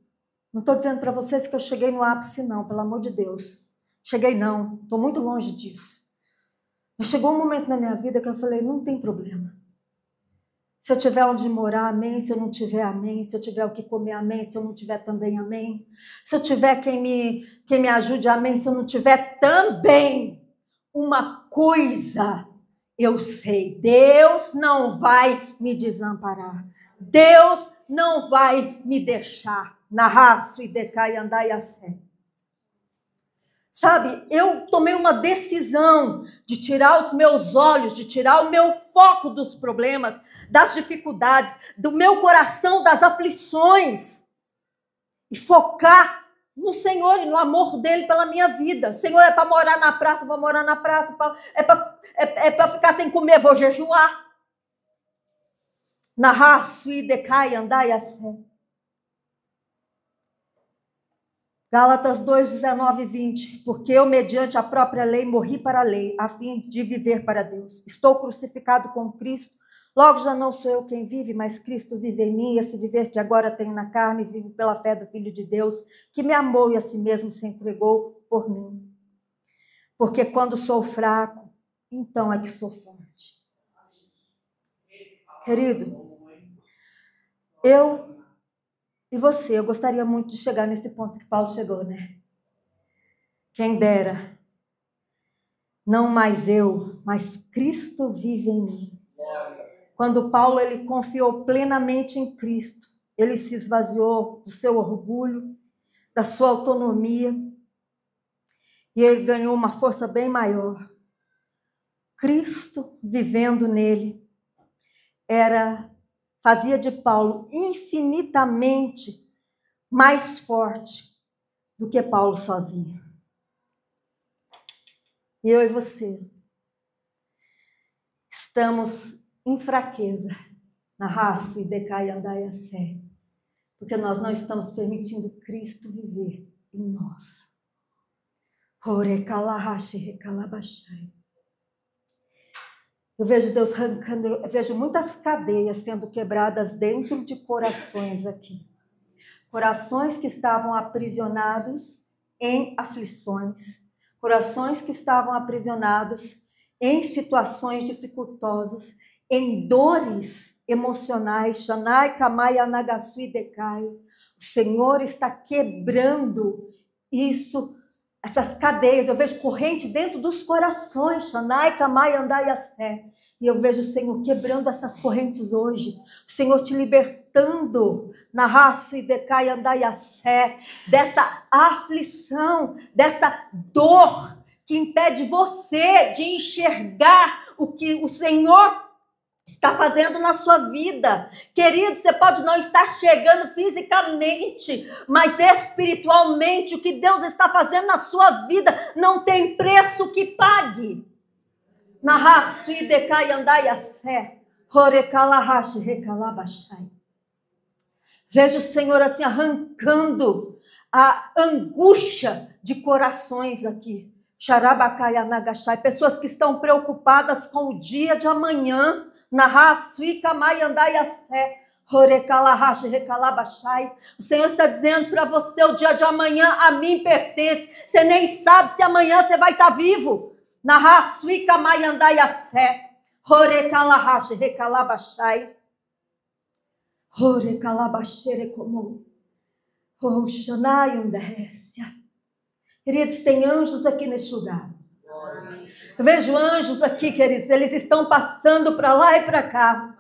Speaker 2: não estou dizendo para vocês que eu cheguei no ápice não, pelo amor de Deus. Cheguei não, estou muito longe disso. Mas chegou um momento na minha vida que eu falei, não tem problema. Se eu tiver onde morar, amém. Se eu não tiver, amém. Se eu tiver o que comer, amém. Se eu não tiver também, amém. Se eu tiver quem me ajude, amém. Se eu não tiver também, uma coisa eu sei, Deus não vai me desamparar. Deus não vai me deixar. Narraço e decai, andai e assé. Sabe, eu tomei uma decisão de tirar os meus olhos, de tirar o meu foco dos problemas, das dificuldades, do meu coração, das aflições, e focar no Senhor e no amor dele pela minha vida. Senhor, é para morar na praça, vou morar na praça, é para ficar sem comer, vou jejuar. Narraço e decai, andai e assé. Gálatas 2, 19 e 20. Porque eu, mediante a própria lei, morri para a lei, a fim de viver para Deus. Estou crucificado com Cristo, logo já não sou eu quem vive, mas Cristo vive em mim, e esse viver que agora tenho na carne, vivo pela fé do Filho de Deus, que me amou e a si mesmo se entregou por mim. Porque quando sou fraco, então é que sou forte. Querido, eu e você, eu gostaria muito de chegar nesse ponto que Paulo chegou, né? Quem dera. Não mais eu, mas Cristo vive em mim. Quando Paulo ele confiou plenamente em Cristo, ele se esvaziou do seu orgulho, da sua autonomia, e ele ganhou uma força bem maior. Cristo vivendo nele fazia de Paulo infinitamente mais forte do que Paulo sozinho. E eu e você estamos em fraqueza, na raça e decai, andai a fé, porque nós não estamos permitindo Cristo viver em nós. Eu vejo Deus arrancando, eu vejo muitas cadeias sendo quebradas dentro de corações aqui. Corações que estavam aprisionados em aflições. Corações que estavam aprisionados em situações dificultosas, em dores emocionais. Shanai, Kamai, Anagasui, Decai. O Senhor está quebrando isso, essas cadeias. Eu vejo corrente dentro dos corações. Shanai, Kamai, Andai, Assé. E eu vejo o Senhor quebrando essas correntes hoje. O Senhor te libertando na raça e decai, andai a sé, dessa aflição, dessa dor que impede você de enxergar o que o Senhor está fazendo na sua vida. Querido, você pode não estar chegando fisicamente, mas espiritualmente o que Deus está fazendo na sua vida não tem preço que pague. Na raça e decai, andai a sé, horecalahashi, recalabashai. Veja o Senhor assim arrancando a angústia de corações aqui. Xarabacai, nagashai. Pessoas que estão preocupadas com o dia de amanhã. Na raça e camai, andai a sé, horecalahashi, recalabashai. O Senhor está dizendo para você: o dia de amanhã a mim pertence. Você nem sabe se amanhã você vai estar vivo. Na raça e camai, andai a sé, horecalahashi, recalabashai. Queridos, tem anjos aqui neste lugar. Eu vejo anjos aqui, queridos, eles estão passando para lá e para cá.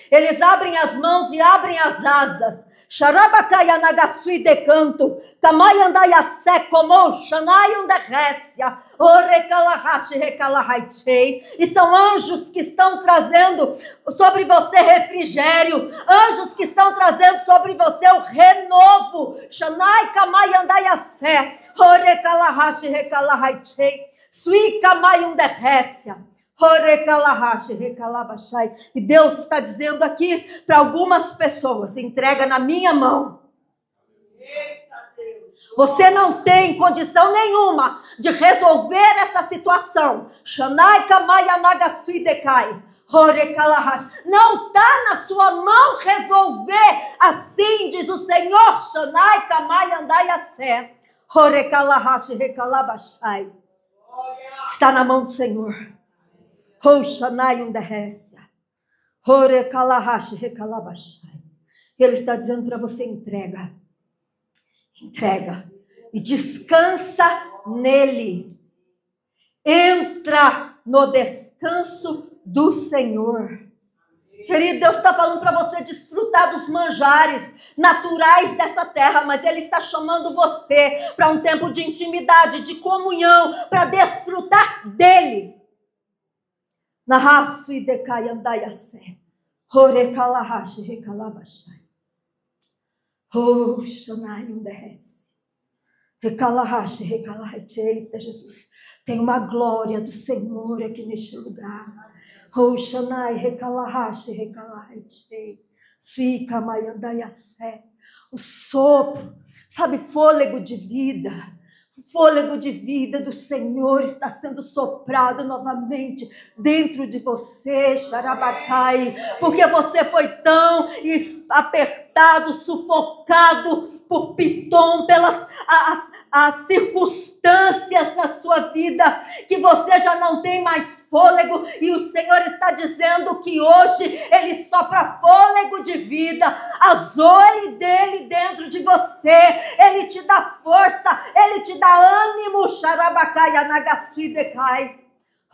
Speaker 2: Eles abrem as mãos e abrem as asas. Xarabacaya nagasui de canto, Kamayandaya secomo, Xanayum de récia, Orecalahashi recalahaichei. E são anjos que estão trazendo sobre você refrigério, anjos que estão trazendo sobre você o renovo. Xanai Kamayandaya se, Orecalahashi recalahaichei, Sui Kamayum de récia. E Deus está dizendo aqui para algumas pessoas: entrega na minha mão. Você não tem condição nenhuma de resolver essa situação. Não está na sua mão resolver. Assim diz o Senhor. Está na mão do Senhor. Ele está dizendo para você: entrega e descansa nele. Entra no descanso do Senhor. Querido, Deus está falando para você desfrutar dos manjares naturais dessa terra, mas Ele está chamando você para um tempo de intimidade, de comunhão, para desfrutar dele. Nahasu idekai andayase, horekalahashi rekalabashai, shanai undehese, rekalahashi rekalahaichei. Jesus, tem uma glória do Senhor aqui neste lugar. Shanai rekalahashi rekalahaichei, suika maiandayase. O sopro, sabe, fôlego de vida. O fôlego de vida do Senhor está sendo soprado novamente dentro de você, Xarabacai, porque você foi tão apertado, sufocado por Pitom, pelas as circunstâncias na sua vida, que você já não tem mais fôlego, e o Senhor está dizendo que hoje Ele sopra fôlego de vida, a zoe dEle dentro de você, Ele te dá força, Ele te dá ânimo, Xarabacai, Anagasuidecai,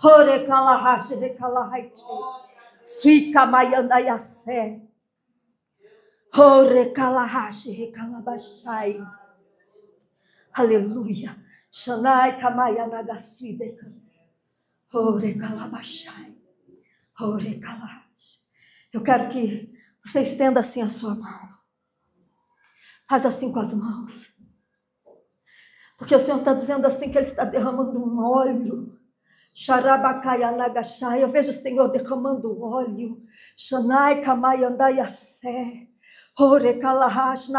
Speaker 2: Horekalahashi Rekalahaichi, Suikamayandayase, Horekalahashi Rekalabashai. Aleluia. Shanai kamaya nagasvideka. Ore kalabashai. Ore kalash. Eu quero que você estenda assim a sua mão. Faz assim com as mãos. Porque o Senhor está dizendo assim que Ele está derramando um óleo. Sharabakaya nagashai. Eu vejo o Senhor derramando óleo. Shanai kamaya andayase. Ore kalash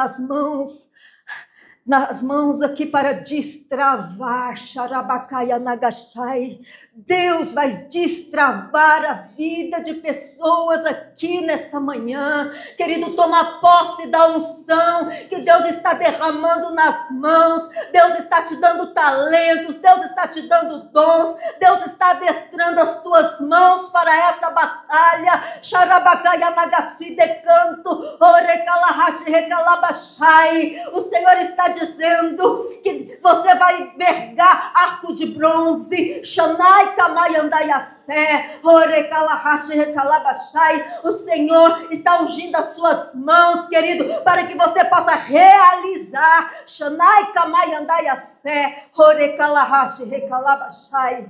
Speaker 2: nas mãos aqui para destravar, Xarabacaya Nagashai. Deus vai destravar a vida de pessoas aqui nessa manhã. Querido, toma posse da unção que Deus está derramando nas mãos. Deus está te dando talentos, Deus está te dando dons, Deus está adestrando as tuas mãos para essa batalha. Xarabacaya Nagashai de canto, Orekalahashi Rekalabashai. O Senhor está dizendo que você vai vergar arco de bronze. Shanai Kamayandayase, Orekalahashi Rekalabashai. O Senhor está ungindo as suas mãos, querido, para que você possa realizar. Shanai Kamayandayase, Orekalahashi Rekalabashai.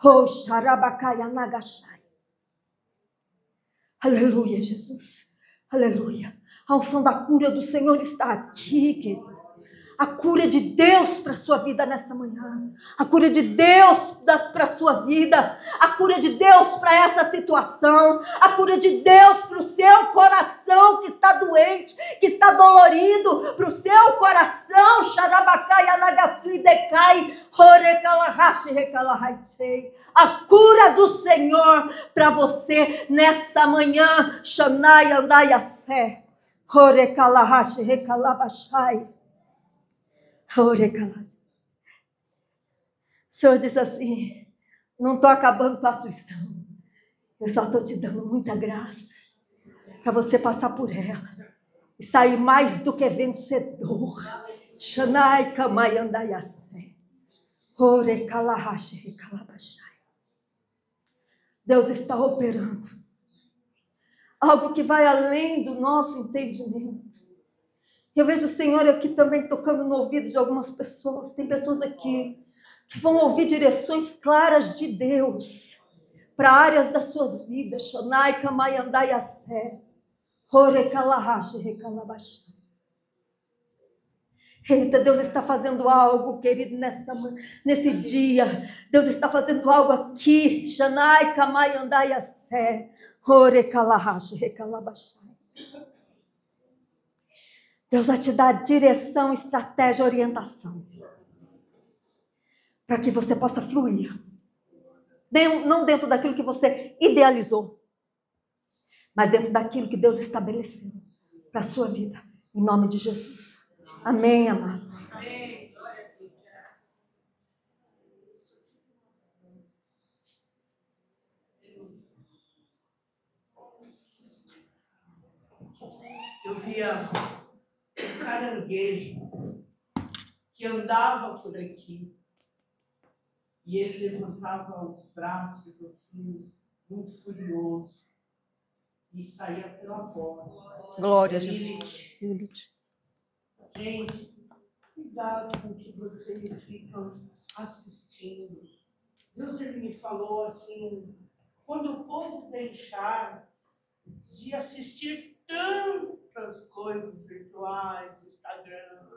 Speaker 2: Oh, Sharabakaya Nagashai. Aleluia, Jesus. Aleluia. A unção da cura do Senhor está aqui, querido. A cura de Deus para a sua vida nessa manhã. A cura de Deus para a sua vida. A cura de Deus para essa situação. A cura de Deus para o seu coração que está doente, que está dolorido. Para o seu coração. Xarabacai, Anagasuidecai, Horekalahashi Rekalahaichei. A cura do Senhor para você nessa manhã. Shanai Andayase. Horekalahashi Rekalabashai. Horekalahashi. O Senhor diz assim: não estou acabando com a aflição. Eu só estou te dando muita graça para você passar por ela e sair mais do que vencedor. Shanai Kamai Andayase. Horekalahashi Rekalabashai. Deus está operando algo que vai além do nosso entendimento. Eu vejo o Senhor aqui também tocando no ouvido de algumas pessoas. Tem pessoas aqui que vão ouvir direções claras de Deus para áreas das suas vidas. Shonai kamai andai assé. Ore kalahashi rekalabashi. Eita, Deus está fazendo algo, querido, nesse dia. Deus está fazendo algo aqui. Shonai kamai andai assé. Ore kalahashi rekalabashi. Deus vai te dar direção, estratégia, orientação. Para que você possa fluir. Não dentro daquilo que você idealizou, mas dentro daquilo que Deus estabeleceu para a sua vida. Em nome de Jesus. Amém, amados.
Speaker 3: Eu via um caranguejo que andava por aqui e ele levantava os braços assim, muito furioso, e saía pela porta.
Speaker 2: Glória a Jesus.
Speaker 3: Gente, cuidado com o que vocês ficam assistindo. Deus, ele me falou assim, quando o povo deixar de assistir tantas coisas virtuais, Instagram,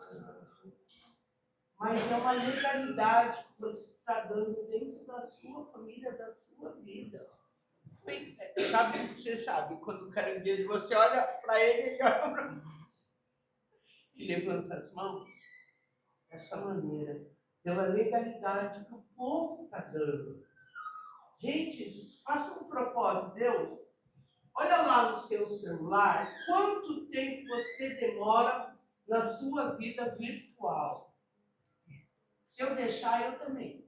Speaker 3: mas é uma legalidade que você está dando dentro da sua família, da sua vida. Sabe, você sabe, quando o caranguejo, você olha para ele, ele olha para mim e levanta as mãos dessa maneira, pela legalidade que o povo está dando. Gente, faça um propósito, Deus. Olha lá no seu celular, quanto tempo você demora na sua vida virtual. Se eu deixar, eu também.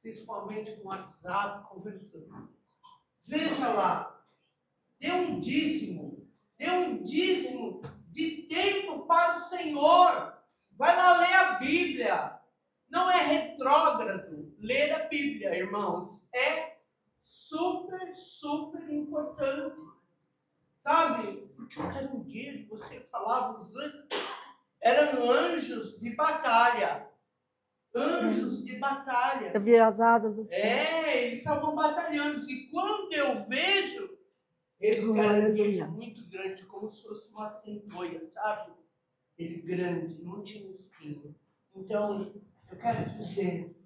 Speaker 3: Principalmente com o WhatsApp, conversando. Veja lá, dê um dízimo de tempo para o Senhor. Vai lá ler a Bíblia. Não é retrógrado ler a Bíblia, irmãos. É super, super importante. Sabe? Porque o caranguejo, você falava, os anjos, eram anjos de batalha. Anjos de batalha.
Speaker 2: Eu vi as asas do céu.
Speaker 3: Eles estavam batalhando. E quando eu vejo esse caranguejo muito grande, como se fosse uma centoia, sabe? Ele grande, não tinha espinho. Então, eu quero dizer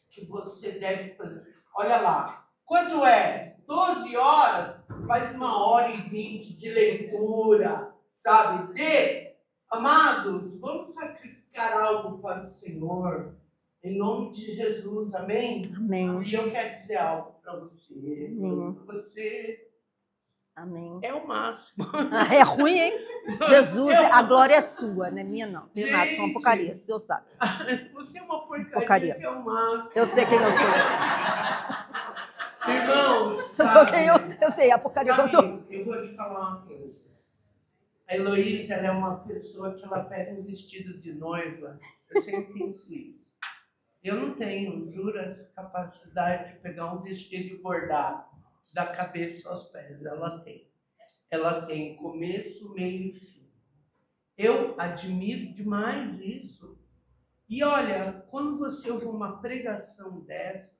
Speaker 3: que você deve fazer. Olha lá, quanto é? 12 horas, faz 1h20 de leitura, sabe? Amados, vamos sacrificar algo para o Senhor, em nome de Jesus, amém?
Speaker 2: Amém.
Speaker 3: E eu quero dizer algo para você.
Speaker 2: Amém.
Speaker 3: Você
Speaker 2: Amém.
Speaker 3: é o máximo.
Speaker 2: É ruim, hein? Jesus, a glória é sua, não é minha, não. Não é nada, são uma porcaria, o senhor sabe.
Speaker 3: Você é uma porcaria. Que é o máximo.
Speaker 2: Eu sei quem eu sou.
Speaker 3: Irmãos,
Speaker 2: eu sou quem eu sei, a porcaria que eu sou.
Speaker 3: Eu vou te falar uma coisa. A Heloísa, ela é uma pessoa que ela pega um vestido de noiva. Eu sempre penso isso. Eu não tenho, juro, essa capacidade de pegar um vestido e bordar da cabeça aos pés. Ela tem. Ela tem começo, meio e fim. Eu admiro demais isso. E olha, quando você ouve uma pregação dessas,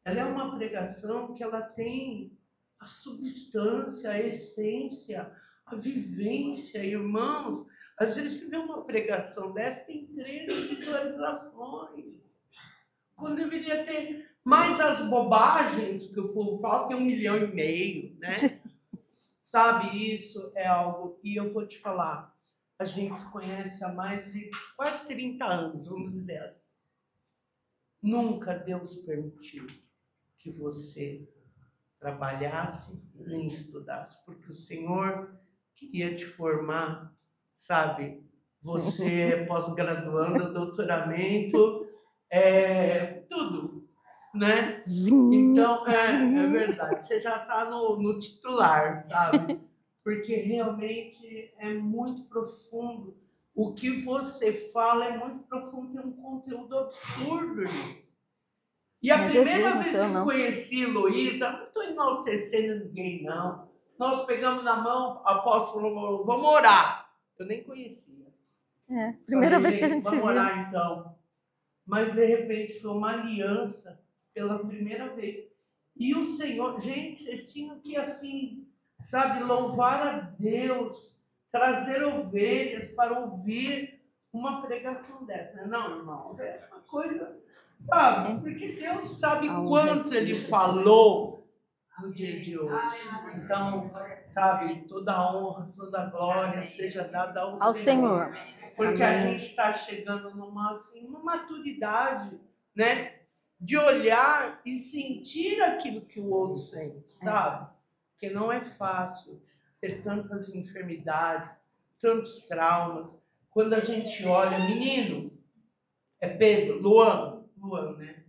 Speaker 3: ela é uma pregação que ela tem a substância, a essência, a vivência, irmãos. Às vezes você vê uma pregação dessa, tem 13 visualizações. Quando deveria ter mais as bobagens que o povo fala, tem 1,5 milhão, né? Sabe, isso é algo... E eu vou te falar, a gente se conhece há mais de quase 30 anos, vamos dizer assim. Nunca Deus permitiu que você trabalhasse nem estudasse, porque o Senhor queria te formar, sabe? Você é pós-graduando, doutoramento, tudo, né? Então, é verdade, você já está no titular, sabe? Porque realmente é muito profundo. O que você fala é muito profundo, tem um conteúdo absurdo, gente. E a primeira vez que eu conheci Heloísa, não estou enaltecendo ninguém, não. Nós pegamos na mão, o apóstolo falou, vamos orar. Eu nem conhecia.
Speaker 2: Primeira vez que a gente se viu.
Speaker 3: Vamos orar então. Mas de repente foi uma aliança pela primeira vez. E o Senhor, gente, vocês tinham que assim, sabe, louvar a Deus, trazer ovelhas para ouvir uma pregação dessa. Não, irmão, é uma coisa, sabe? Porque Deus sabe quanto Ele falou no dia de hoje. Então, sabe, toda a honra, toda a glória seja dada ao Senhor. Porque a gente está chegando numa maturidade, né? De olhar e sentir aquilo que o outro sente, sabe? Porque não é fácil ter tantas enfermidades, tantos traumas. Quando a gente olha, menino, é Pedro, Luan, né?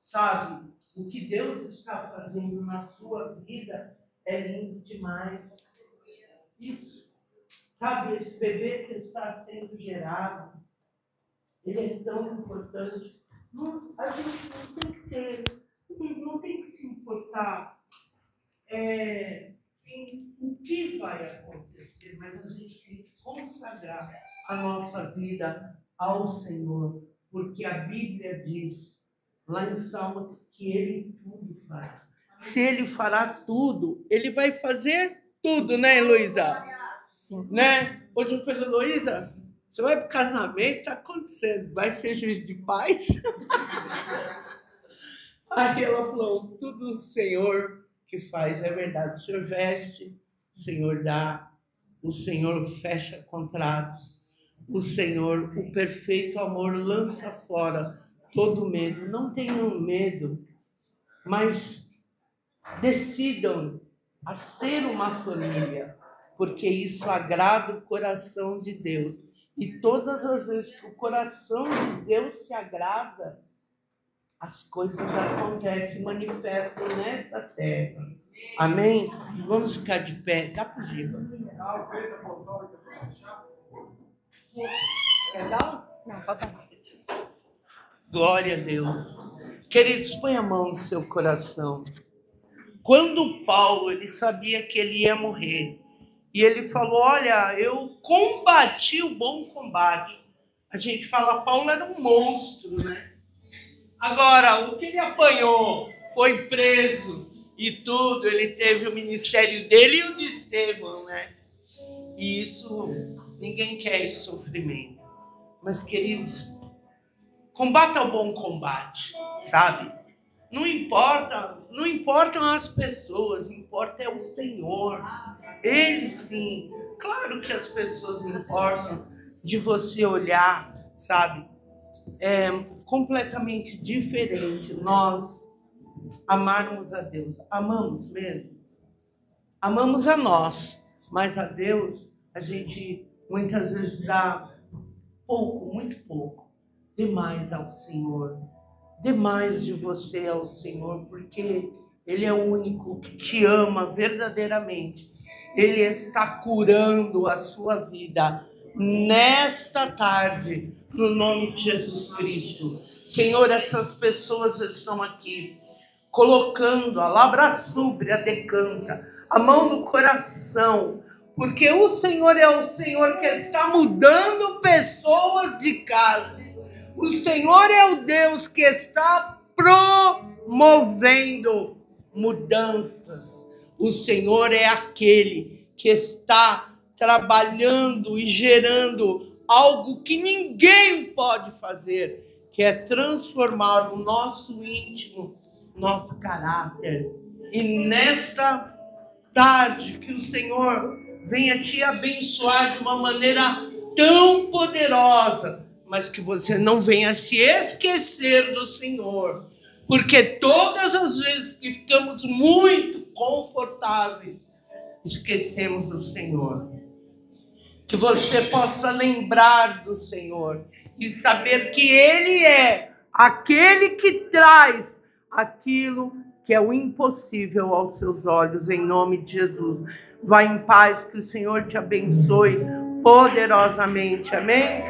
Speaker 3: Sabe, o que Deus está fazendo na sua vida é lindo demais. Isso, sabe, esse bebê que está sendo gerado, ele é tão importante. Não, a gente não tem que ter, não tem que se importar em o que vai acontecer, mas a gente tem que consagrar a nossa vida ao Senhor, porque a Bíblia diz, lá em Salmo, que Ele tudo fará. Se Ele fará tudo, Ele vai fazer tudo, né, Heloísa?
Speaker 2: Sim.
Speaker 3: Né? Hoje eu falei, Heloísa, você vai para o casamento, está acontecendo, vai ser juiz de paz? Aí ela falou, tudo o Senhor que faz, é verdade. O Senhor veste, o Senhor dá, o Senhor fecha contratos, o Senhor, o perfeito amor, lança fora todo medo. Não tenham medo, mas decidam a ser uma família, porque isso agrada o coração de Deus. E todas as vezes que o coração de Deus se agrada, as coisas acontecem, manifestam nessa terra. Amém? Vamos ficar de pé. Dá para o Giba.
Speaker 2: Não, papai.
Speaker 3: Glória a Deus. Queridos, põe a mão no seu coração. Quando Paulo, ele sabia que ele ia morrer, e ele falou, olha, eu combati o bom combate. A gente fala, Paulo era um monstro, né? Agora, o que ele apanhou, foi preso e tudo, ele teve o ministério dele e o de Estevão, né? E isso, ninguém quer esse sofrimento. Mas, queridos, combata o bom combate, sabe? Não importam as pessoas, importa é o Senhor. Ele sim. Claro que as pessoas importam de você olhar, sabe? É completamente diferente nós amarmos a Deus. Amamos mesmo. Amamos a nós, mas a Deus a gente muitas vezes dá pouco, muito pouco. Demais ao Senhor. Demais de você ao Senhor, porque Ele é o único que te ama verdadeiramente. Ele está curando a sua vida nesta tarde, no nome de Jesus Cristo. Senhor, essas pessoas estão aqui, colocando a labra súbria decanta, a mão no coração, porque o Senhor é o Senhor que está mudando pessoas de casa. O Senhor é o Deus que está promovendo mudanças. O Senhor é aquele que está trabalhando e gerando algo que ninguém pode fazer, que é transformar o nosso íntimo, nosso caráter. E nesta tarde que o Senhor venha te abençoar de uma maneira tão poderosa, mas que você não venha se esquecer do Senhor, porque todas as vezes que ficamos muito confortáveis, esquecemos do Senhor. Que você possa lembrar do Senhor e saber que Ele é aquele que traz aquilo que é o impossível aos seus olhos, em nome de Jesus. Vai em paz, que o Senhor te abençoe poderosamente. Amém?